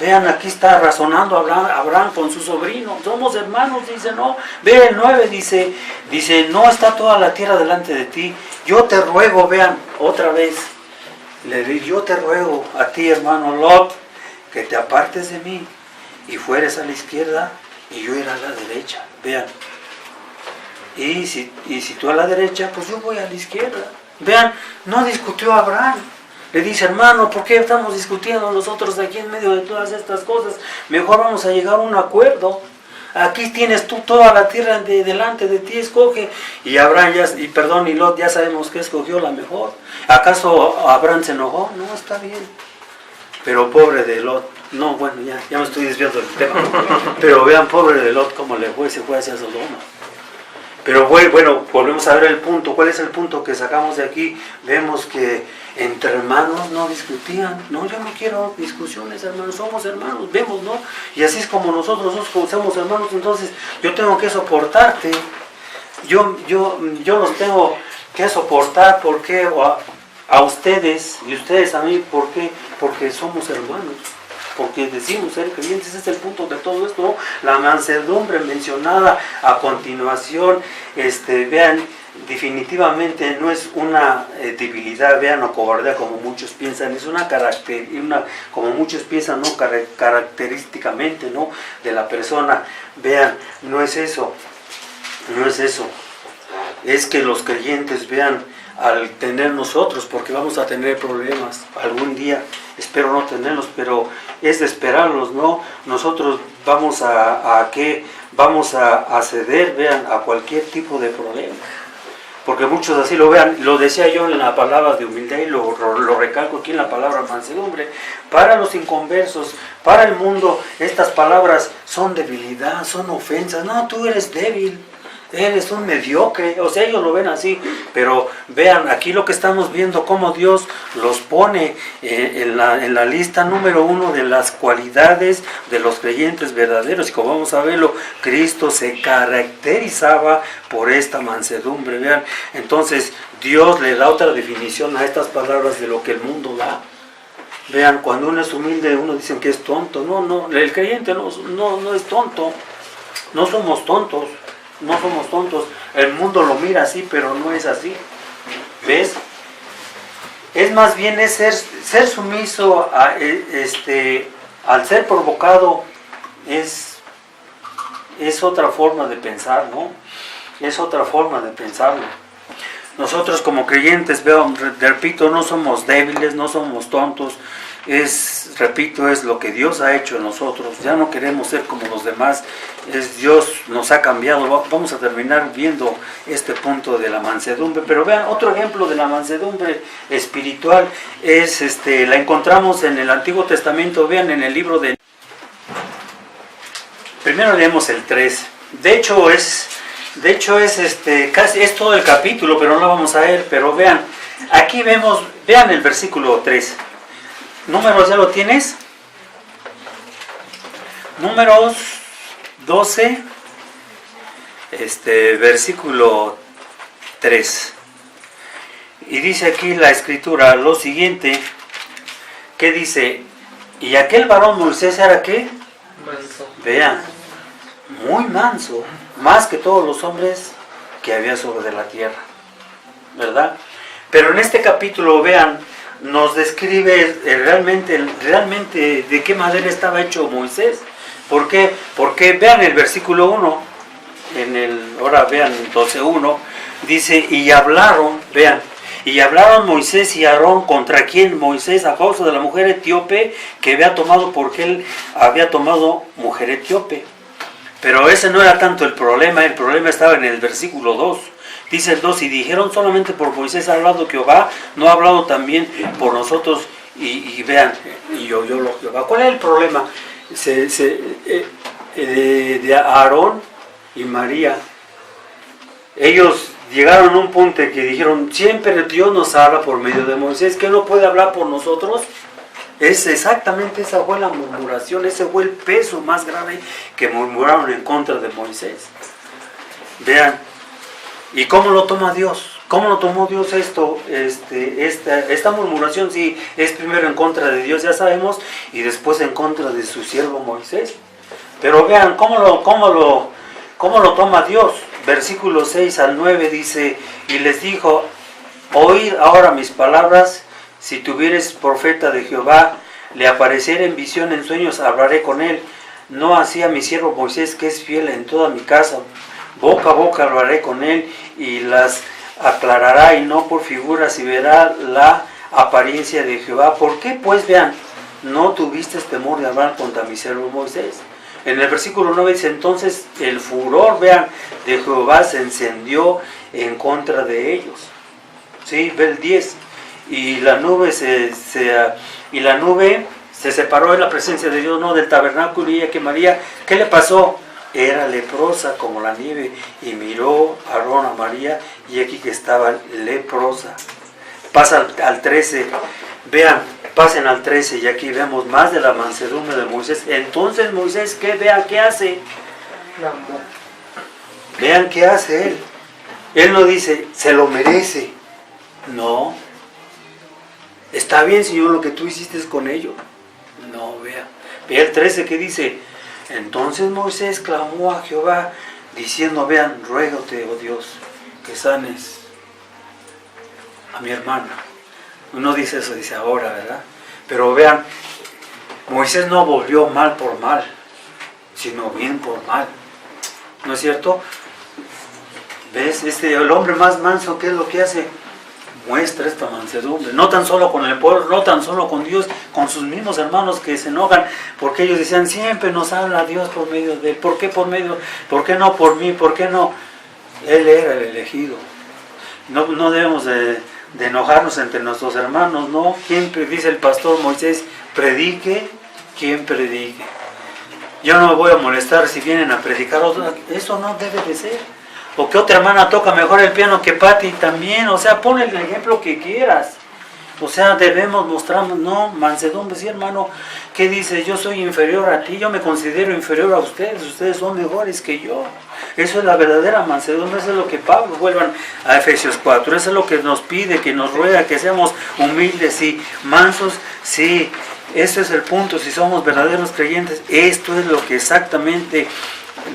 Vean, aquí está razonando Abraham con su sobrino. Somos hermanos, dice, no. Ve el 9, dice, no está toda la tierra delante de ti. Yo te ruego, vean, otra vez, yo te ruego a ti, hermano Lot, que te apartes de mí y fueres a la izquierda y yo iré a la derecha. Vean. Y si tú a la derecha, pues yo voy a la izquierda. Vean, no discutió Abraham. Le dice, hermano, ¿por qué estamos discutiendo nosotros aquí en medio de todas estas cosas? Mejor vamos a llegar a un acuerdo. Aquí tienes tú toda la tierra delante de ti, escoge. Y Abraham y Lot ya sabemos que escogió la mejor. ¿Acaso Abraham se enojó? No, está bien. Pero pobre de Lot. No, bueno, ya me estoy desviando del tema. Pero vean, pobre de Lot, cómo le fue, se fue hacia Sodoma. Pero bueno, volvemos a ver el punto. ¿Cuál es el punto que sacamos de aquí? Vemos que entre hermanos no discutían. No, yo no quiero discusiones, hermanos. Somos hermanos, vemos, ¿no? Y así es como nosotros somos hermanos. Entonces, yo tengo que soportarte. Yo los tengo que soportar. ¿Por qué? A ustedes y ustedes a mí. ¿Por qué? Porque somos hermanos. Porque decimos ser creyentes. Ese es el punto de todo esto, ¿no? La mansedumbre mencionada a continuación, vean, definitivamente no es una debilidad, vean, o cobardía como muchos piensan, es como muchos piensan, ¿no? Característicamente, ¿no? De la persona. Vean, no es eso, es que los creyentes, vean, al tener nosotros, porque vamos a tener problemas algún día, espero no tenerlos, pero es de esperarlos, ¿no? Nosotros vamos a ceder, vean, a cualquier tipo de problema, porque muchos así lo vean. Lo decía yo en la palabra de humildad y lo recalco aquí en la palabra mansedumbre. Para los inconversos, para el mundo, estas palabras son debilidad, son ofensas. No, tú eres débil. eres un mediocre, o sea, ellos lo ven así, pero vean, aquí lo que estamos viendo, cómo Dios los pone en la lista número 1 de las cualidades de los creyentes verdaderos, y como vamos a verlo, Cristo se caracterizaba por esta mansedumbre, vean, entonces Dios le da otra definición a estas palabras de lo que el mundo da. Vean, cuando uno es humilde, uno dicen que es tonto, no, el creyente no es tonto, no somos tontos. No somos tontos, el mundo lo mira así, pero no es así. ¿Ves? Es más bien es ser sumiso al ser provocado, es otra forma de pensar, ¿no? Es otra forma de pensarlo. Nosotros como creyentes, repito, no somos débiles, no somos tontos, repito, es lo que Dios ha hecho en nosotros, ya no queremos ser como los demás, Dios nos ha cambiado. Vamos a terminar viendo este punto de la mansedumbre, pero vean, otro ejemplo de la mansedumbre espiritual la encontramos en el Antiguo Testamento, vean en el libro de... Primero leemos el 3, de hecho es casi es todo el capítulo, pero no lo vamos a ver, pero vean, aquí vean el versículo 3. Números, ¿ya lo tienes? Números 12, versículo 3. Y dice aquí la escritura lo siguiente, que dice, y aquel varón Moisés era ¿qué? Manso. Vean, muy manso, más que todos los hombres que había sobre la tierra, ¿verdad? Pero en este capítulo, vean, nos describe realmente de qué manera estaba hecho Moisés. ¿Por qué? Porque vean el versículo 1, ahora vean 12:1, dice, y hablaron Moisés y Aarón contra quien Moisés a causa de la mujer etíope que había tomado, porque él había tomado mujer etíope. Pero ese no era tanto el problema estaba en el versículo 2. Dice el 2, y dijeron solamente por Moisés ha hablado Jehová, no ha hablado también por nosotros, y vean, y oyó Jehová. ¿Cuál es el problema? De Aarón y María, ellos llegaron a un punto en que dijeron, siempre Dios nos habla por medio de Moisés, ¿que no puede hablar por nosotros? Exactamente esa fue la murmuración, ese fue el peso más grave que murmuraron en contra de Moisés. Vean, ¿y cómo lo toma Dios? ¿Cómo lo tomó Dios esta murmuración? Sí, es primero en contra de Dios, ya sabemos, y después en contra de su siervo Moisés. Pero vean, ¿cómo lo toma Dios? Versículo 6 al 9 dice, y les dijo, oíd ahora mis palabras, si tuvieres profeta de Jehová, le apareciera en visión, en sueños, hablaré con él. No así a mi siervo Moisés, que es fiel en toda mi casa. Boca a boca hablaré con él y las aclarará, y no por figuras, y verá la apariencia de Jehová. ¿Por qué? Pues vean, no tuviste temor de hablar contra mi siervo Moisés. En el versículo 9 dice, entonces el furor, vean, de Jehová se encendió en contra de ellos. ¿Sí? Ve el 10. Y la nube se separó en la presencia de Dios, no del tabernáculo, y ella que María, ¿qué le pasó? Era leprosa como la nieve, y miró a Aarón a María, y aquí que estaba leprosa. Pasa al 13, vean, pasen al 13, y aquí vemos más de la mansedumbre de Moisés. Entonces Moisés, vean qué hace. Vean qué hace él. Él no dice, se lo merece. No. Está bien, Señor, lo que tú hiciste con ellos. No, vea. Vea el 13 que dice, entonces Moisés clamó a Jehová, diciendo, vean, ruégote, oh Dios, que sanes a mi hermana. Uno dice eso, dice ahora, ¿verdad? Pero vean, Moisés no volvió mal por mal, sino bien por mal. ¿No es cierto? ¿Ves? El hombre más manso, ¿qué es lo que hace? Muestra esta mansedumbre, no tan solo con el pueblo, no tan solo con Dios, con sus mismos hermanos que se enojan, porque ellos decían, siempre nos habla Dios por medio de él. ¿Por qué por medio? ¿Por qué no por mí? ¿Por qué no? Él era el elegido. No debemos de enojarnos entre nuestros hermanos, ¿no? ¿Quién dice el pastor Moisés? Predique, quien predique. Yo no me voy a molestar si vienen a predicar otros. Eso no debe de ser. O que otra hermana toca mejor el piano que Pati también. O sea, ponle el ejemplo que quieras. O sea, debemos mostrarnos, no, mansedumbre, sí, hermano. ¿Qué dice? Yo soy inferior a ti, yo me considero inferior a ustedes son mejores que yo. Eso es la verdadera mansedumbre, eso es lo que Pablo, vuelvan a Efesios 4, eso es lo que nos pide, que nos ruega, que seamos humildes y mansos, sí, ese es el punto, si somos verdaderos creyentes, esto es lo que exactamente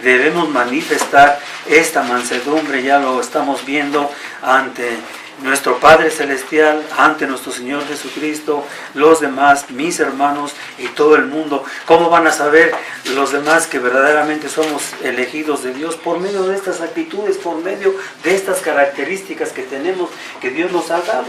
debemos manifestar, esta mansedumbre, ya lo estamos viendo ante nuestro Padre Celestial, ante nuestro Señor Jesucristo, los demás, mis hermanos y todo el mundo. ¿Cómo van a saber los demás que verdaderamente somos elegidos de Dios? Por medio de estas actitudes, por medio de estas características que tenemos, que Dios nos ha dado.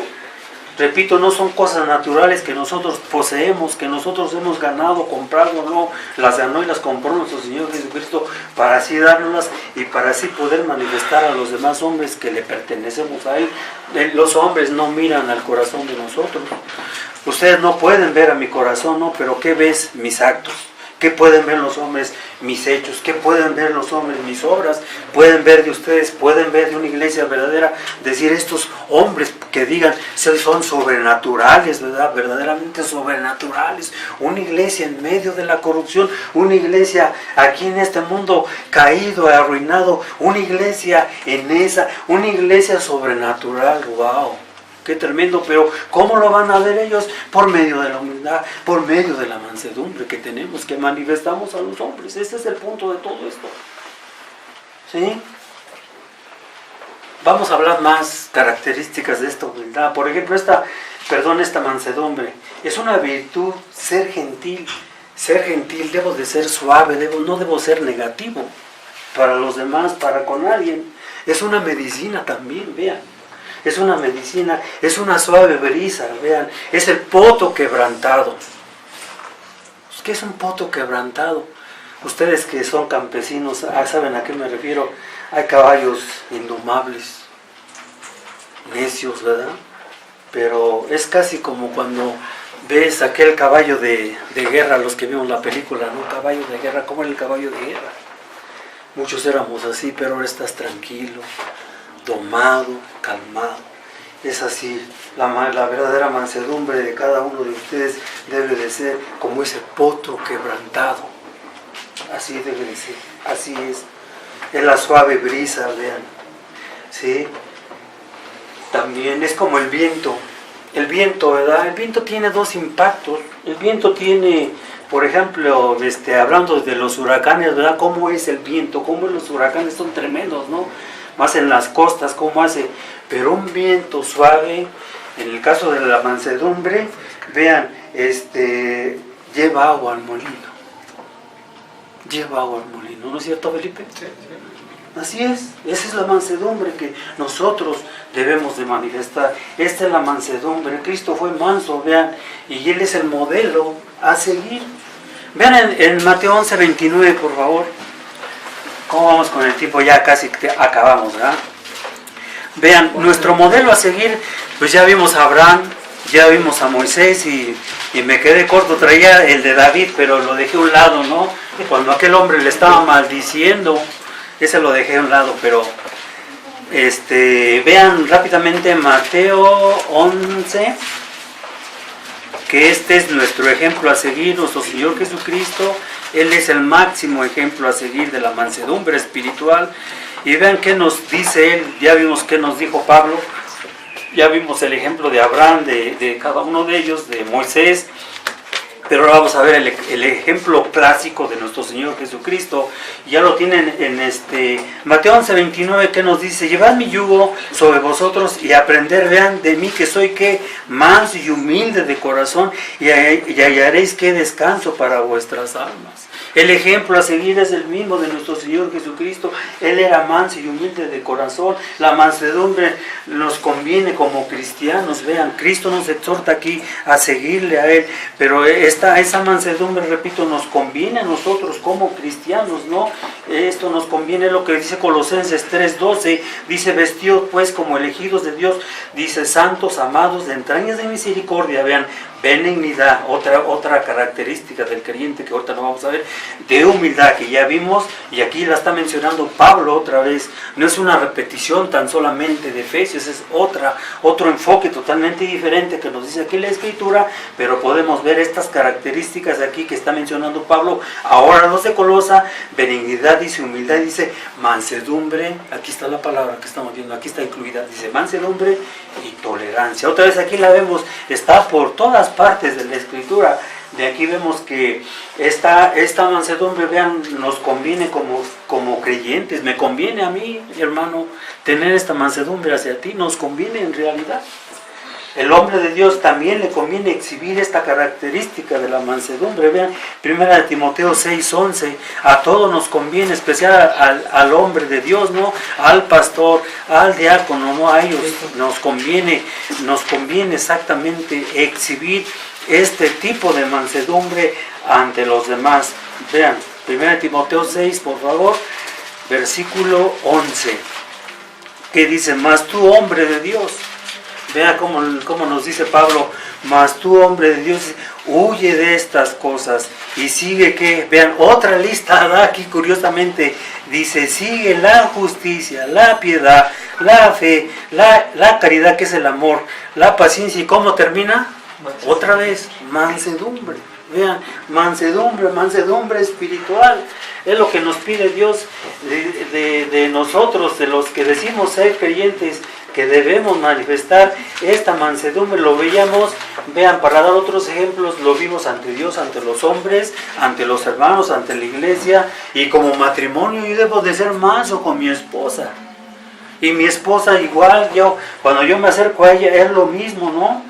Repito, no son cosas naturales que nosotros poseemos, que nosotros hemos ganado, comprado, no, las ganó y las compró nuestro Señor Jesucristo para así dárnoslas y para así poder manifestar a los demás hombres que le pertenecemos a Él. Los hombres no miran al corazón de nosotros. Ustedes no pueden ver a mi corazón, ¿no? Pero ¿qué ves? Mis actos. ¿Qué pueden ver los hombres? Mis hechos. ¿Qué pueden ver los hombres? Mis obras. Pueden ver de ustedes, pueden ver de una iglesia verdadera, decir estos hombres que digan, son sobrenaturales, ¿verdad? Verdaderamente sobrenaturales. Una iglesia en medio de la corrupción, una iglesia aquí en este mundo caído, arruinado, una iglesia una iglesia sobrenatural, wow. Qué tremendo, pero ¿cómo lo van a ver ellos? Por medio de la humildad, por medio de la mansedumbre que tenemos, que manifestamos a los hombres. Ese es el punto de todo esto. ¿Sí? Vamos a hablar más características de esta humildad. Por ejemplo, esta mansedumbre. Es una virtud, ser gentil. Ser gentil, debo de ser suave, no debo ser negativo para los demás, para con alguien. Es una medicina también, vean. Es una medicina, es una suave brisa, vean, es el poto quebrantado. ¿Qué es un poto quebrantado? Ustedes que son campesinos saben a qué me refiero. Hay caballos indomables, necios, ¿verdad? Pero es casi como cuando ves aquel caballo de guerra, los que vimos la película, ¿no? Caballo de guerra, ¿cómo era el caballo de guerra? Muchos éramos así, pero ahora estás tranquilo, domado, calmado. Es así, la verdadera mansedumbre de cada uno de ustedes debe de ser como ese potro quebrantado. Así debe de ser, así es la suave brisa, vean. ¿Sí? También es como el viento, ¿verdad? El viento tiene dos impactos. El viento tiene, por ejemplo, hablando de los huracanes, ¿verdad? ¿Cómo es el viento? ¿Cómo los huracanes son tremendos, ¿no? Más en las costas, ¿cómo hace? Pero un viento suave, en el caso de la mansedumbre, vean, lleva agua al molino. Lleva agua al molino, ¿no es cierto, Felipe? Sí, sí. Así es, esa es la mansedumbre que nosotros debemos de manifestar. Esta es la mansedumbre. Cristo fue manso, vean, y Él es el modelo a seguir. Vean en Mateo 11:29, por favor. ¿Cómo vamos con el tiempo? Ya casi acabamos, ¿verdad? Vean, nuestro modelo a seguir, pues ya vimos a Abraham, ya vimos a Moisés y me quedé corto, traía el de David, pero lo dejé a un lado, ¿no? Cuando aquel hombre le estaba maldiciendo, ese lo dejé a un lado, pero vean rápidamente Mateo 11, que este es nuestro ejemplo a seguir, nuestro Señor Jesucristo. Él es el máximo ejemplo a seguir de la mansedumbre espiritual. Y vean qué nos dice Él, ya vimos qué nos dijo Pablo, ya vimos el ejemplo de Abraham, de cada uno de ellos, de Moisés, pero ahora vamos a ver el ejemplo clásico de nuestro Señor Jesucristo. Ya lo tienen en Mateo 11:29, que nos dice: llevad mi yugo sobre vosotros y aprender, vean de mí que soy que manso y humilde de corazón, y hallaréis que descanso para vuestras almas. El ejemplo a seguir es el mismo de nuestro Señor Jesucristo. Él era manso y humilde de corazón. La mansedumbre nos conviene como cristianos. Vean, Cristo nos exhorta aquí a seguirle a Él, pero esa mansedumbre, repito, nos conviene a nosotros como cristianos, ¿no? Esto nos conviene, lo que dice Colosenses 3:12, dice: vestidos pues como elegidos de Dios, dice, santos, amados, de entrañas de misericordia. Vean, benignidad, otra característica del creyente que ahorita no vamos a ver, de humildad que ya vimos, y aquí la está mencionando Pablo otra vez. No es una repetición tan solamente de Efesios, es otro enfoque totalmente diferente que nos dice aquí la Escritura, pero podemos ver estas características aquí que está mencionando Pablo. Ahora los de Colosa, benignidad, dice humildad, dice mansedumbre, aquí está la palabra que estamos viendo, aquí está incluida, dice mansedumbre y tolerancia. Otra vez aquí la vemos, está por todas partes de la Escritura. De aquí vemos que esta mansedumbre, vean, nos conviene como creyentes, me conviene a mí, hermano, tener esta mansedumbre hacia ti, nos conviene en realidad. El hombre de Dios también le conviene exhibir esta característica de la mansedumbre. Vean, 1 Timoteo 6:11, a todos nos conviene, especial al hombre de Dios, ¿no? Al pastor, al diácono, ¿no? A ellos nos conviene exactamente exhibir este tipo de mansedumbre ante los demás. Vean, 1 Timoteo 6, por favor, versículo 11, que dice, mas tú, hombre de Dios, vea cómo nos dice Pablo, mas tú, hombre de Dios, huye de estas cosas y sigue, que vean, otra lista da aquí curiosamente, dice, sigue la justicia, la piedad, la fe, la caridad, que es el amor, la paciencia. ¿Y cómo termina? Otra vez, mansedumbre. Vean, mansedumbre espiritual. Es lo que nos pide Dios de nosotros, de los que decimos ser creyentes, que debemos manifestar esta mansedumbre. Lo veíamos, vean, para dar otros ejemplos, lo vimos ante Dios, ante los hombres, ante los hermanos, ante la iglesia. Y como matrimonio yo debo de ser manso con mi esposa. Y mi esposa igual, cuando yo me acerco a ella es lo mismo, ¿no?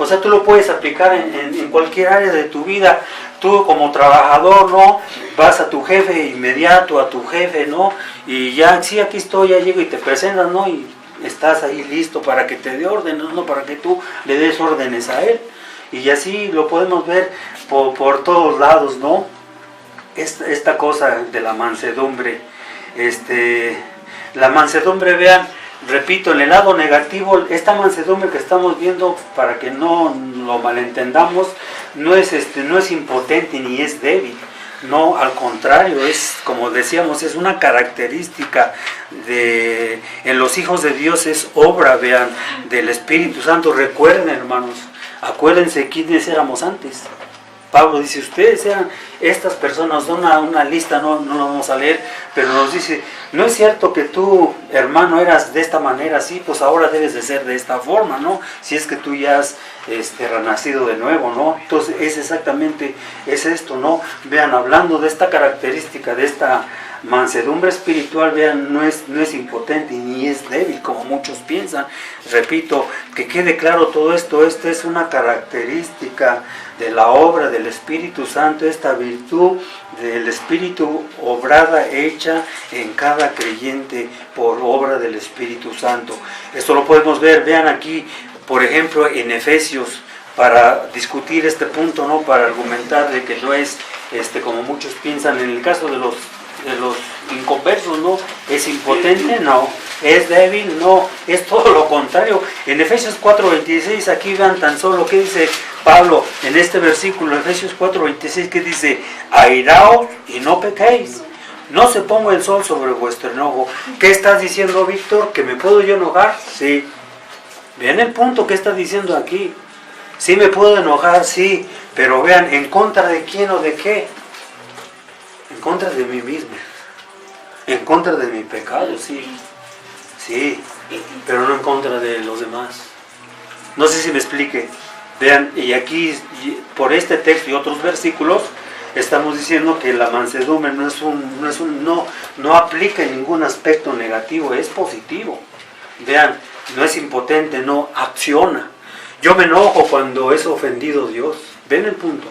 O sea, tú lo puedes aplicar en cualquier área de tu vida. Tú como trabajador, ¿no? Vas a tu jefe inmediato, a tu jefe, ¿no? Y ya, sí, aquí estoy, ya llego y te presentas, ¿no? Y estás ahí listo para que te dé órdenes, no para que tú le des órdenes a él. Y así lo podemos ver por todos lados, ¿no? Esta cosa de la mansedumbre. La mansedumbre, vean, repito, en el lado negativo, esta mansedumbre que estamos viendo, para que no lo malentendamos, no es impotente ni es débil. No, al contrario, es, como decíamos, es una característica en los hijos de Dios, es obra, vean, del Espíritu Santo. Recuerden, hermanos, acuérdense quiénes éramos antes. Pablo dice, ustedes eran estas personas, da una lista, no la vamos a leer, pero nos dice, no es cierto que tú, hermano, eras de esta manera, sí, pues ahora debes de ser de esta forma, ¿no? Si es que tú ya has renacido de nuevo, ¿no? Entonces es exactamente, es esto, ¿no? Vean, hablando de esta característica, de esta mansedumbre espiritual, vean, no es impotente ni es débil como muchos piensan. Repito, que quede claro todo esto, esta es una característica de la obra del Espíritu Santo, esta virtud del Espíritu obrada, hecha en cada creyente por obra del Espíritu Santo. Esto lo podemos ver, vean aquí, por ejemplo, en Efesios, para discutir este punto, ¿no? Para argumentar de que no es, como muchos piensan, en el caso de los inconversos, ¿no? ¿Es impotente? No. ¿Es débil? No. Es todo lo contrario. En Efesios 4:26, aquí vean tan solo qué dice Pablo en este versículo, Efesios 4:26, que dice, airaos y no pequéis. No se ponga el sol sobre vuestro enojo. ¿Qué estás diciendo, Víctor? ¿Que me puedo yo enojar? Sí. Vean el punto que está diciendo aquí. Sí me puedo enojar, sí, pero vean, ¿en contra de quién o de qué? En contra de mí mismo. En contra de mi pecado, sí. Sí, pero no en contra de los demás. No sé si me explique. Vean, y aquí, por este texto y otros versículos, estamos diciendo que la mansedumbre no aplica en ningún aspecto negativo, es positivo. Vean, no es impotente, no acciona. Yo me enojo cuando es ofendido Dios. ¿Ven el punto?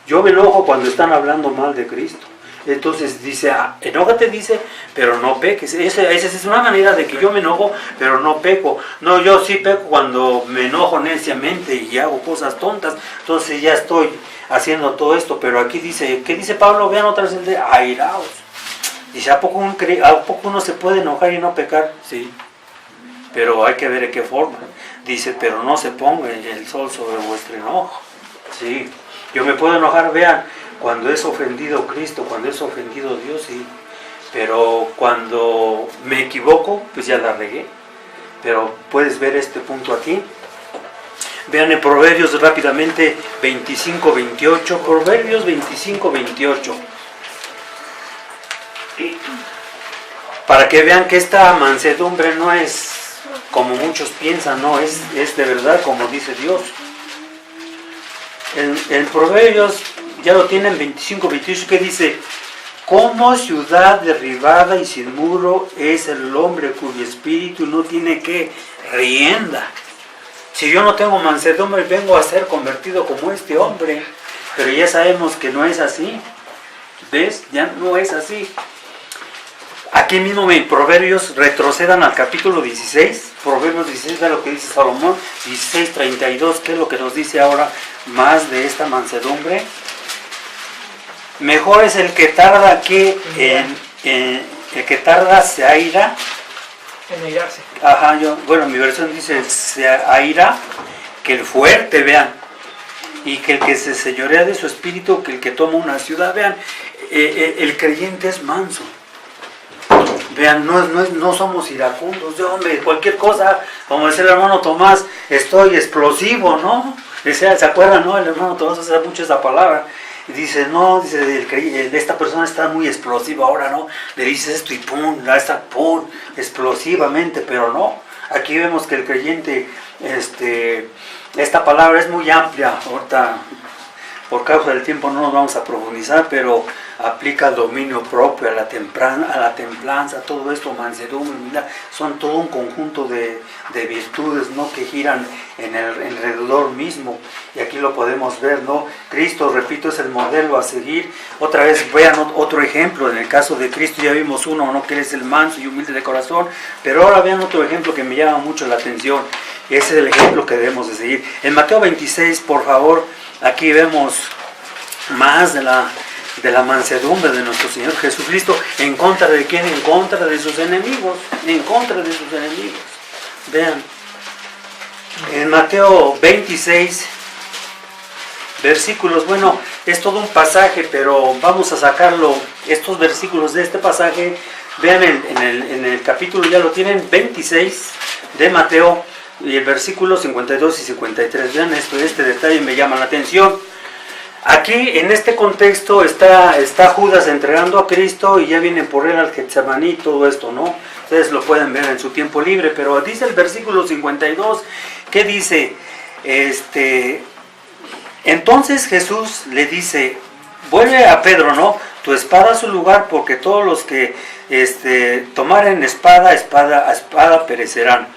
Yo me enojo cuando están hablando mal de Cristo. Entonces dice, enójate, dice, pero no peques. Esa es una manera de que yo me enojo, pero no peco. No, yo sí peco cuando me enojo neciamente y hago cosas tontas. Entonces ya estoy haciendo todo esto. Pero aquí dice, ¿qué dice Pablo? Vean otra vez el de airaos. Dice, ¿a poco uno se puede enojar y no pecar? Sí, pero hay que ver de qué forma. Dice, pero no se ponga el sol sobre vuestro enojo. Sí, yo me puedo enojar, vean, Cuando es ofendido Cristo, cuando es ofendido Dios, sí. Pero cuando me equivoco, pues ya la regué. Pero puedes ver este punto aquí. Vean en Proverbios rápidamente 25-28. Proverbios 25-28. Para que vean que esta mansedumbre no es como muchos piensan, no, es de verdad como dice Dios. En Proverbios ya lo tienen 25-28, que dice: como ciudad derribada y sin muro es el hombre cuyo espíritu no tiene que rienda. Si yo no tengo mansedumbre, vengo a ser convertido como este hombre. Pero ya sabemos que no es así. ¿Ves? Ya no es así. Aquí mismo en Proverbios, retrocedan al capítulo 16. Proverbios 16, ve lo que dice Salomón. 16:32, ¿qué es lo que nos dice ahora más de esta mansedumbre? Mejor es el que tarda que el que tarda se aira. En airarse. Ajá, mi versión dice se aira, que el fuerte, vean. Y que el que se señorea de su espíritu, que el que toma una ciudad, vean. El creyente es manso. Vean, no somos iracundos. Hombre, cualquier cosa, como decía el hermano Tomás, estoy explosivo, ¿no? ¿Se acuerdan, no? El hermano Tomás usa mucho esa palabra. Y dice, no, dice, esta persona está muy explosiva ahora, ¿no? Le dices esto y pum, ya está, pum, explosivamente, pero no. Aquí vemos que el creyente, esta palabra es muy amplia. Ahorita, por causa del tiempo, no nos vamos a profundizar, pero aplica al dominio propio, a la templanza, todo esto, mansedumbre, humildad, son todo un conjunto de virtudes, ¿no?, que giran en el alrededor mismo. Y aquí lo podemos ver, ¿no? Cristo, repito, es el modelo a seguir. Otra vez vean otro ejemplo. En el caso de Cristo ya vimos uno, ¿no?, que él es el manso y humilde de corazón. Pero ahora vean otro ejemplo que me llama mucho la atención. Y ese es el ejemplo que debemos de seguir. En Mateo 26, por favor, aquí vemos más de la mansedumbre de nuestro Señor Jesucristo. ¿En contra de quién? En contra de sus enemigos. En contra de sus enemigos. Vean. En Mateo 26, versículos, bueno, es todo un pasaje, pero vamos a sacarlo, estos versículos de este pasaje. Vean en el capítulo, ya lo tienen, 26 de Mateo, y el versículo 52 y 53. Vean este detalle me llama la atención. Aquí, en este contexto, está Judas entregando a Cristo y ya viene por él al Getsemaní, todo esto, ¿no? Ustedes lo pueden ver en su tiempo libre, pero dice el versículo 52, ¿qué dice? Entonces Jesús le dice, vuelve a Pedro, ¿no? Tu espada a su lugar, porque todos los que tomaren espada perecerán.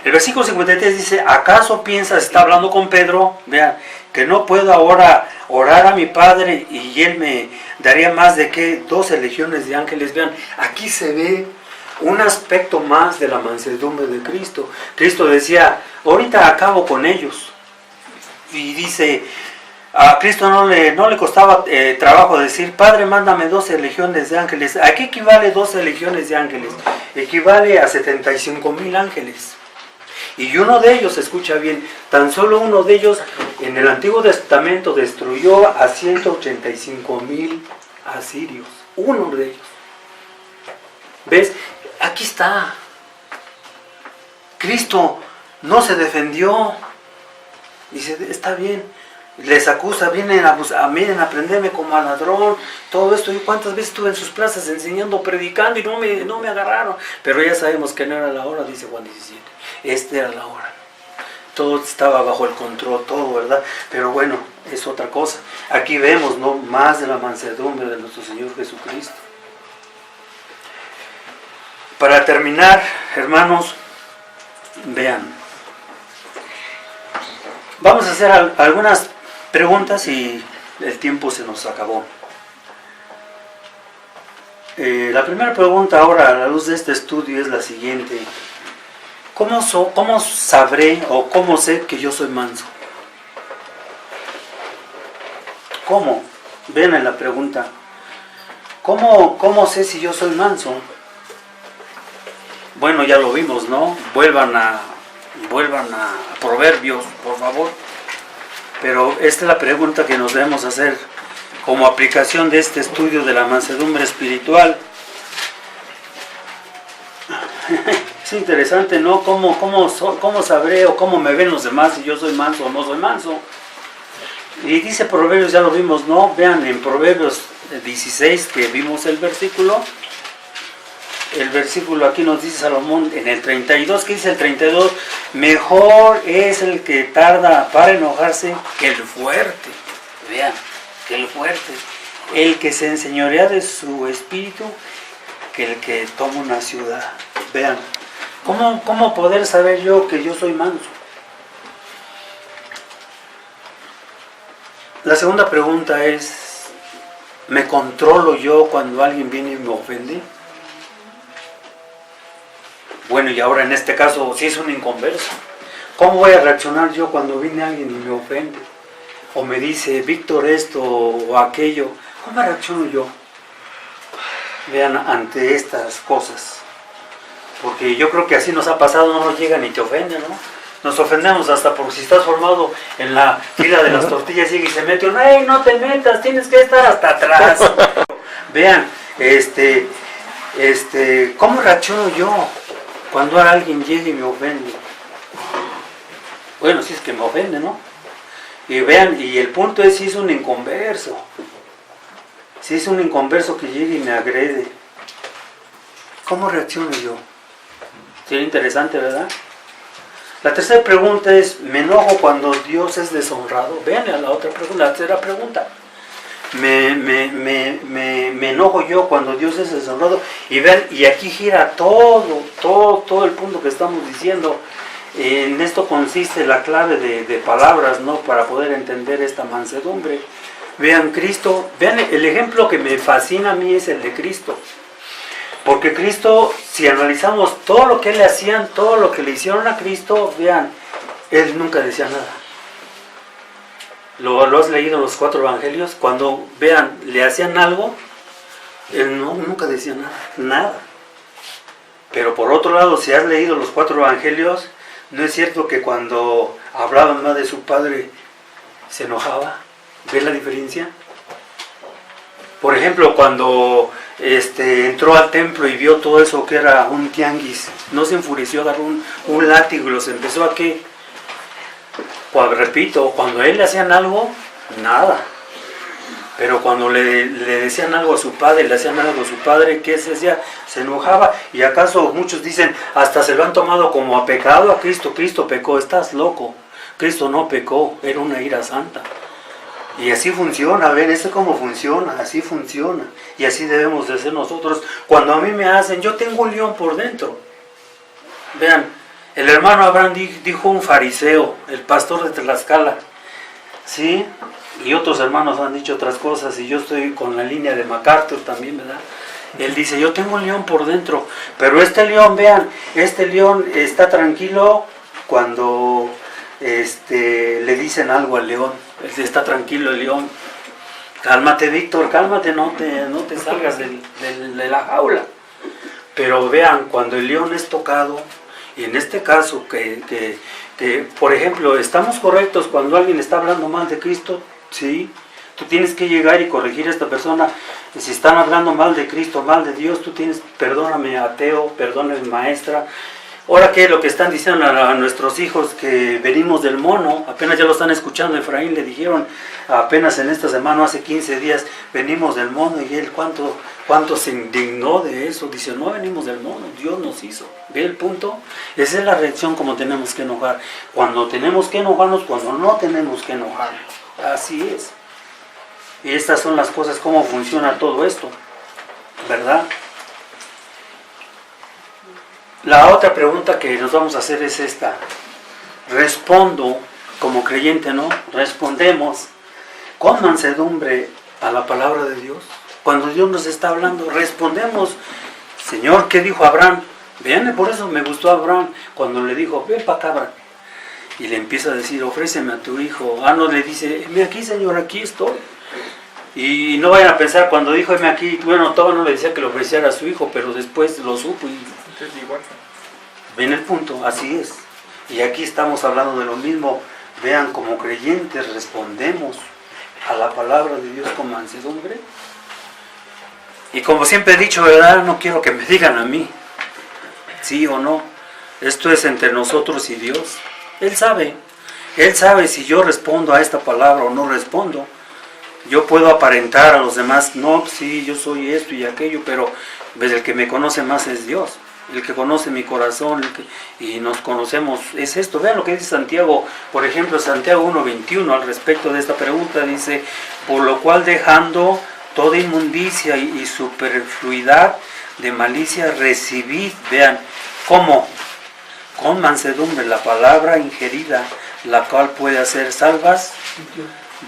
El versículo 53 dice, ¿acaso piensas, está hablando con Pedro, vean, que no puedo ahora orar a mi Padre y Él me daría más de que 12 legiones de ángeles? Vean, aquí se ve un aspecto más de la mansedumbre de Cristo. Cristo decía, ahorita acabo con ellos. Y dice, a Cristo no le costaba trabajo decir, Padre, mándame 12 legiones de ángeles. ¿A qué equivale 12 legiones de ángeles? Equivale a 75,000 ángeles. Y uno de ellos, escucha bien, tan solo uno de ellos en el Antiguo Testamento destruyó a 185,000 asirios. Uno de ellos. ¿Ves? Aquí está. Cristo no se defendió. Dice, está bien. Les acusa, vienen a prenderme como a ladrón, todo esto. ¿Y cuántas veces estuve en sus plazas enseñando, predicando y no me agarraron? Pero ya sabemos que no era la hora, dice Juan 17. Era la hora. Todo estaba bajo el control, todo, ¿verdad? Pero bueno, es otra cosa. Aquí vemos, ¿no?, más de la mansedumbre de nuestro Señor Jesucristo. Para terminar, hermanos, vean. Vamos a hacer algunas preguntas y el tiempo se nos acabó. La primera pregunta ahora, a la luz de este estudio, es la siguiente. ¿Cómo sabré o cómo sé que yo soy manso? ¿Cómo? Vean en la pregunta. ¿Cómo sé si yo soy manso? Bueno, ya lo vimos, ¿no? Vuelvan a Proverbios, por favor. Pero esta es la pregunta que nos debemos hacer. como aplicación de este estudio de la mansedumbre espiritual. Es interesante, ¿no? ¿Cómo sabré o cómo me ven los demás si yo soy manso o no soy manso? Y dice Proverbios, ya lo vimos, ¿no? Vean en Proverbios 16 que vimos el versículo aquí nos dice Salomón en el 32, ¿qué dice el 32? Mejor es el que tarda para enojarse que el fuerte. Vean, que el fuerte. El que se enseñorea de su espíritu que el que toma una ciudad. Vean, ¿cómo poder saber yo que yo soy manso? La segunda pregunta es, ¿me controlo yo cuando alguien viene y me ofende? Bueno, y ahora en este caso, si es un inconverso, ¿cómo voy a reaccionar yo cuando viene alguien y me ofende? O me dice, Víctor, esto o aquello, ¿cómo reacciono yo? Vean, ante estas cosas. Porque yo creo que así nos ha pasado, no nos llegan y te ofenden, ¿no? Nos ofendemos hasta por si estás formado en la fila de las tortillas, llega y se mete un, ¡ay, no te metas, tienes que estar hasta atrás! Vean, ¿cómo reacciono yo cuando alguien llega y me ofende? Bueno, si es que me ofende, ¿no? Y vean, y el punto es si es un inconverso. Si es un inconverso que llega y me agrede, ¿cómo reacciono yo? Sería interesante, ¿verdad? La tercera pregunta es, ¿me enojo cuando Dios es deshonrado? Vean a la otra pregunta, la tercera pregunta. Me enojo yo cuando Dios es deshonrado. Y vean, y aquí gira todo el punto que estamos diciendo. En esto consiste la clave de palabras, ¿no? Para poder entender esta mansedumbre. Vean Cristo, vean el ejemplo que me fascina a mí es el de Cristo. Porque Cristo, si analizamos todo lo que le hacían, todo lo que le hicieron a Cristo, vean, Él nunca decía nada. ¿Lo has leído en los 4 evangelios? Cuando, vean, le hacían algo, Él nunca decía nada. Pero por otro lado, si has leído los 4 evangelios, ¿no es cierto que cuando hablaban más de su padre, se enojaba? ¿Ves la diferencia? Por ejemplo, cuando entró al templo y vio todo eso que era un tianguis, no se enfureció, agarró un látigo y los empezó a ¿qué? Pues repito, cuando a él le hacían algo, nada. Pero cuando le decían algo a su padre, le hacían algo a su padre, ¿qué se hacía? Se enojaba. Y acaso muchos dicen, hasta se lo han tomado como a pecado a Cristo. Cristo pecó, estás loco. Cristo no pecó, era una ira santa. Y así funciona, ven, ¿esto cómo funciona? Así funciona. Y así debemos de ser nosotros. Cuando a mí me hacen, yo tengo un león por dentro. Vean, el hermano Abraham dijo un fariseo, el pastor de Tlaxcala, ¿sí? Y otros hermanos han dicho otras cosas, y yo estoy con la línea de MacArthur también, ¿verdad? Él dice, yo tengo un león por dentro, pero este león, vean, este león está tranquilo cuando le dicen algo al león. Está tranquilo el león. Cálmate, Víctor, cálmate, no te salgas de la jaula. Pero vean, cuando el león es tocado, y en este caso, que por ejemplo, estamos correctos cuando alguien está hablando mal de Cristo, ¿sí? Tú tienes que llegar y corregir a esta persona. Si están hablando mal de Cristo, mal de Dios, tú tienes, perdóname ateo, perdóname maestra. Ahora que lo que están diciendo a nuestros hijos que venimos del mono, apenas ya lo están escuchando, Efraín le dijeron apenas en esta semana, hace 15 días, venimos del mono, y él cuánto se indignó de eso, dice, no venimos del mono, Dios nos hizo. ¿Ve el punto? Esa es la reacción como tenemos que enojar, cuando tenemos que enojarnos, cuando no tenemos que enojarnos, así es. Y estas son las cosas, cómo funciona todo esto, ¿verdad? La otra pregunta que nos vamos a hacer es esta. Respondo como creyente, ¿no? Respondemos con mansedumbre a la palabra de Dios. Cuando Dios nos está hablando, respondemos. Señor, ¿qué dijo Abraham? Vean, por eso me gustó Abraham cuando le dijo, ven para acá, Abraham. Y le empieza a decir, ofréceme a tu hijo. No le dice, heme aquí, Señor, aquí estoy. Y no vayan a pensar, cuando dijo, heme aquí, bueno, todavía no le decía que le ofreciera a su hijo, pero después lo supo y... Ven el punto, así es. Y aquí estamos hablando de lo mismo. Vean, como creyentes respondemos. a la palabra de Dios con mansedumbre. Y como siempre he dicho, ¿verdad? No quiero que me digan a mí, sí o no. Esto es entre nosotros y Dios. Él sabe si yo respondo a esta palabra o no respondo. Yo puedo aparentar a los demás, no, sí, yo soy esto y aquello, pero pues, el que me conoce más es Dios. El que conoce mi corazón y nos conocemos es esto. Vean lo que dice Santiago, por ejemplo, Santiago 1:21 al respecto de esta pregunta, dice: por lo cual dejando toda inmundicia y superfluidad de malicia recibid, vean, ¿cómo? Con mansedumbre la palabra ingerida, la cual puede hacer salvas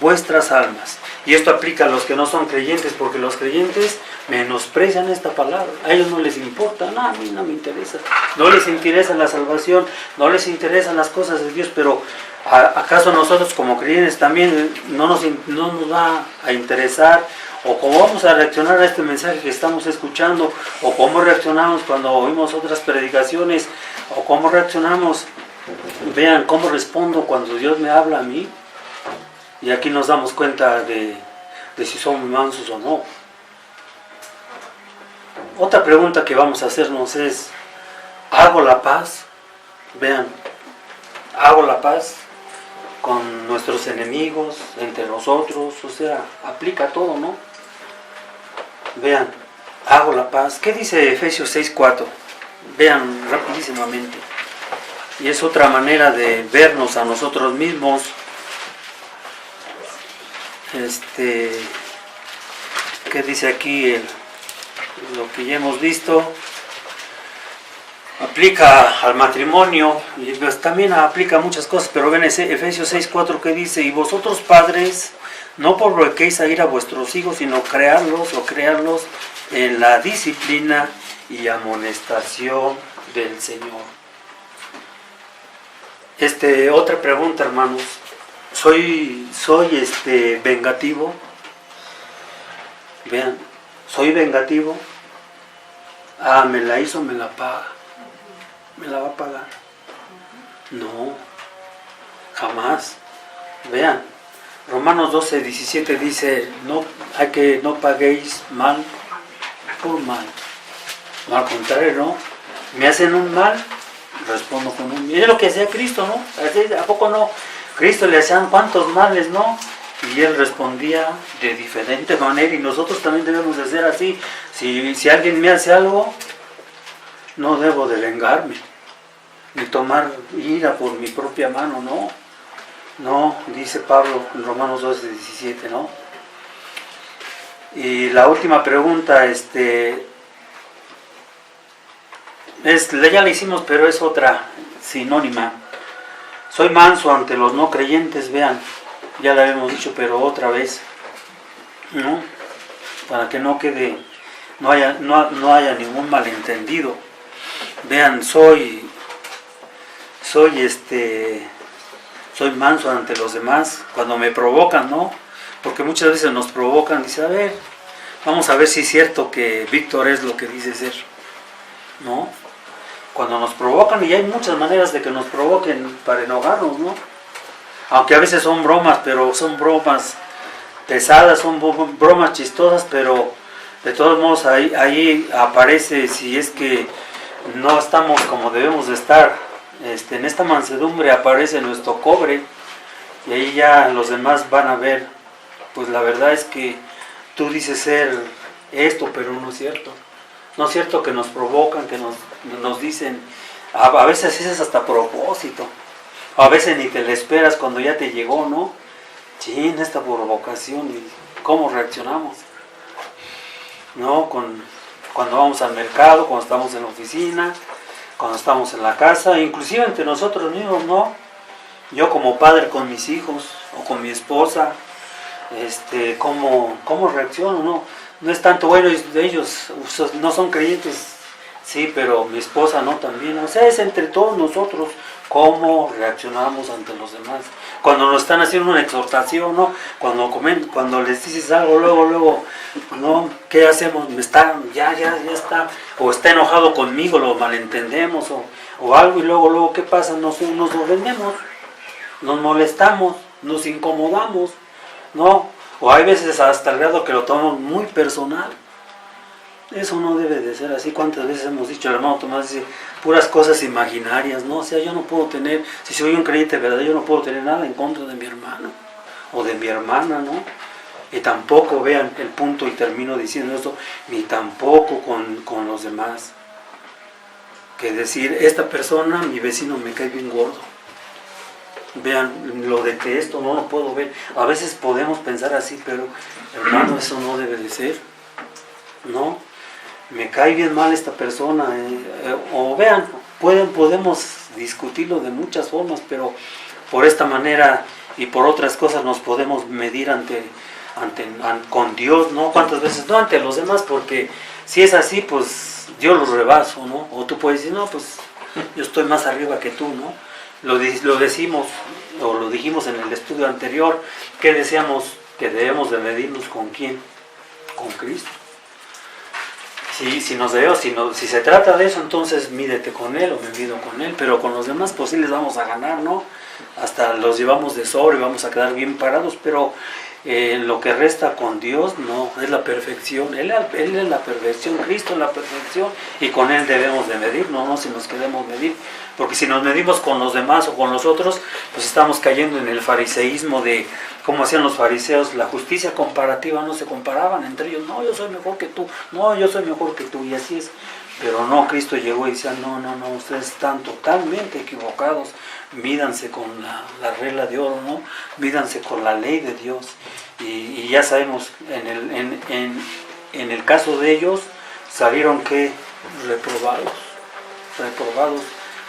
vuestras almas. Y esto aplica a los que no son creyentes, porque los creyentes menosprecian esta palabra. A ellos no les importa, no, a mí no me interesa. No les interesa la salvación, no les interesan las cosas de Dios, pero ¿acaso nosotros como creyentes también no nos va a interesar? ¿O cómo vamos a reaccionar a este mensaje que estamos escuchando? ¿O cómo reaccionamos cuando oímos otras predicaciones? ¿O cómo reaccionamos? Vean, ¿cómo respondo cuando Dios me habla a mí? Y aquí nos damos cuenta de si somos mansos o no. Otra pregunta que vamos a hacernos es: ¿hago la paz? Vean, ¿hago la paz con nuestros enemigos, entre nosotros? O sea, aplica todo, ¿no? Vean, ¿hago la paz? ¿Qué dice Efesios 6:4? Vean rapidísimamente. Y es otra manera de vernos a nosotros mismos. ¿Qué dice aquí? Lo que ya hemos visto aplica al matrimonio y pues también aplica a muchas cosas, pero ven Efesios 6:4 que dice: y vosotros padres, no provoquéis a ir a vuestros hijos, sino crearlos en la disciplina y amonestación del Señor. Otra pregunta, hermanos: ¿soy vengativo? Vean, ¿soy vengativo? Me la hizo, me la paga. ¿Me la va a pagar? No, jamás. Vean, Romanos 12:17 dice: no paguéis mal por mal. No, al contrario, ¿no? Me hacen un mal, respondo con un bien. Es lo que hacía Cristo, ¿no? ¿A poco no? Cristo le hacían cuántos males, ¿no? Y él respondía de diferente manera, y nosotros también debemos de ser así. Si alguien me hace algo, no debo de vengarme, ni tomar ira por mi propia mano, no. No, dice Pablo en Romanos 12:17, ¿no? Y la última pregunta, ya la hicimos, pero es otra sinónima. Soy manso ante los no creyentes, vean, ya la habíamos dicho, pero otra vez, ¿no? Para que no quede, no haya ningún malentendido. Vean, soy manso ante los demás cuando me provocan, ¿no? Porque muchas veces nos provocan, dice: a ver, vamos a ver si es cierto que Víctor es lo que dice ser, ¿no? Cuando nos provocan, y hay muchas maneras de que nos provoquen para enojarnos, ¿no? Aunque a veces son bromas, pero son bromas pesadas, son bromas chistosas, pero de todos modos ahí aparece si es que no estamos como debemos de estar. En esta mansedumbre aparece nuestro cobre, y ahí ya los demás van a ver, pues la verdad es que tú dices ser esto, pero no es cierto. No es cierto que nos provocan, que nos dicen, a veces es hasta a propósito, a veces ni te la esperas cuando ya te llegó, ¿no? Chin, esta provocación, y cómo reaccionamos, ¿no? Cuando vamos al mercado, cuando estamos en la oficina, cuando estamos en la casa, inclusive entre nosotros mismos, ¿no? Yo como padre con mis hijos o con mi esposa, ¿cómo reacciono, no? No es tanto, bueno, ellos no son creyentes, sí, pero mi esposa no también. O sea, es entre todos nosotros cómo reaccionamos ante los demás. Cuando nos están haciendo una exhortación, ¿no? Cuando les dices algo, luego, ¿no? ¿Qué hacemos? Ya está. O está enojado conmigo, lo malentendemos, o algo, y luego, ¿qué pasa? Nos ofendemos, nos molestamos, nos incomodamos, ¿no? O hay veces hasta el grado que lo tomamos muy personal. Eso no debe de ser así. ¿Cuántas veces hemos dicho? El hermano Tomás dice, puras cosas imaginarias, ¿no? O sea, yo no puedo tener, si soy un creyente verdadero, yo no puedo tener nada en contra de mi hermano o de mi hermana, ¿no? Y tampoco, vean el punto y termino diciendo esto, ni tampoco con los demás. Que decir, esta persona, mi vecino me cae bien gordo. Vean, lo detesto, no lo puedo ver. A veces podemos pensar así, pero hermano, eso no debe de ser, ¿no? Me cae bien mal esta persona, o vean, podemos discutirlo de muchas formas, pero por esta manera y por otras cosas nos podemos medir con Dios, ¿no? ¿Cuántas veces? No ante los demás, porque si es así, pues yo los rebaso, ¿no? O tú puedes decir, no, pues yo estoy más arriba que tú, ¿no? Lo decimos, o lo dijimos en el estudio anterior, que decíamos que debemos de medirnos con ¿quién? Con Cristo. Si se trata de eso, entonces mídete con Él o me mido con Él, pero con los demás pues sí les vamos a ganar, ¿no? Hasta los llevamos de sobre y vamos a quedar bien parados, pero lo que resta con Dios no, es la perfección. Él es la perfección, Cristo es la perfección y con Él debemos de medir, no si nos queremos medir, porque si nos medimos con los demás o con los otros, pues estamos cayendo en el fariseísmo de cómo hacían los fariseos, la justicia comparativa, no se comparaban entre ellos, no, yo soy mejor que tú, no, yo soy mejor que tú, y así es. Pero no, Cristo llegó y decía, no, ustedes están totalmente equivocados, mídanse con la regla de oro, ¿no? Mídanse con la ley de Dios. Y ya sabemos, en el caso de ellos, salieron que reprobados.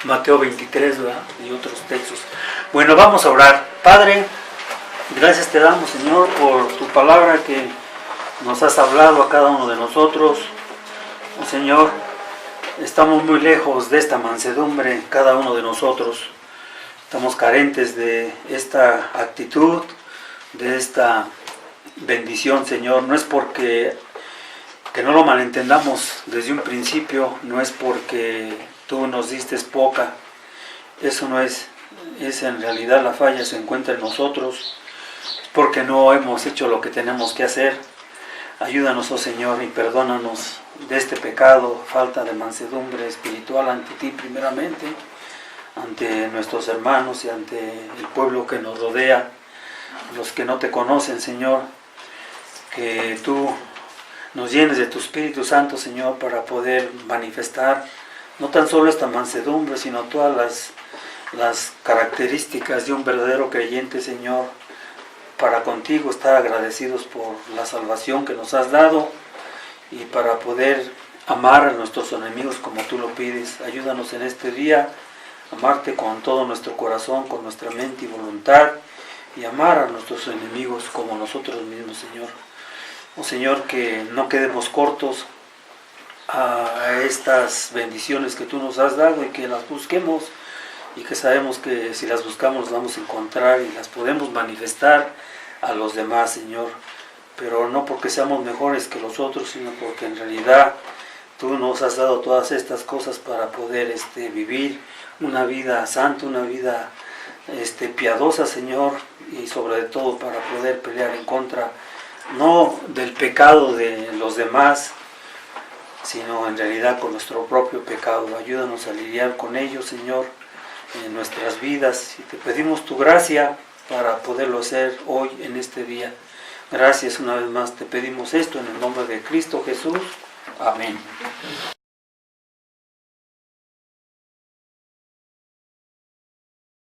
Mateo 23, ¿verdad? Y otros textos. Bueno, vamos a orar. Padre, gracias te damos, Señor, por tu palabra que nos has hablado a cada uno de nosotros. Oh, Señor, estamos muy lejos de esta mansedumbre, cada uno de nosotros. Estamos carentes de esta actitud, de esta bendición, Señor. No es porque que no lo malentendamos desde un principio, no es porque tú nos diste poca. Eso no es en realidad la falla se encuentra en nosotros, es porque no hemos hecho lo que tenemos que hacer. Ayúdanos, oh Señor, y perdónanos de este pecado, falta de mansedumbre espiritual ante ti primeramente, ante nuestros hermanos y ante el pueblo que nos rodea, los que no te conocen, Señor, que tú nos llenes de tu Espíritu Santo, Señor, para poder manifestar no tan solo esta mansedumbre, sino todas las características de un verdadero creyente, Señor, para contigo estar agradecidos por la salvación que nos has dado y para poder amar a nuestros enemigos como tú lo pides. Ayúdanos en este día a amarte con todo nuestro corazón, con nuestra mente y voluntad, y amar a nuestros enemigos como nosotros mismos, Señor. Oh Señor, que no quedemos cortos a estas bendiciones que tú nos has dado y que las busquemos, y que sabemos que si las buscamos las vamos a encontrar y las podemos manifestar a los demás, Señor, pero no porque seamos mejores que los otros, sino porque en realidad tú nos has dado todas estas cosas para poder vivir una vida santa, una vida piadosa, Señor, y sobre todo para poder pelear en contra no del pecado de los demás, sino en realidad con nuestro propio pecado. Ayúdanos a lidiar con ellos, Señor, en nuestras vidas, y te pedimos tu gracia para poderlo hacer hoy en este día. Gracias una vez más, te pedimos esto en el nombre de Cristo Jesús. Amén.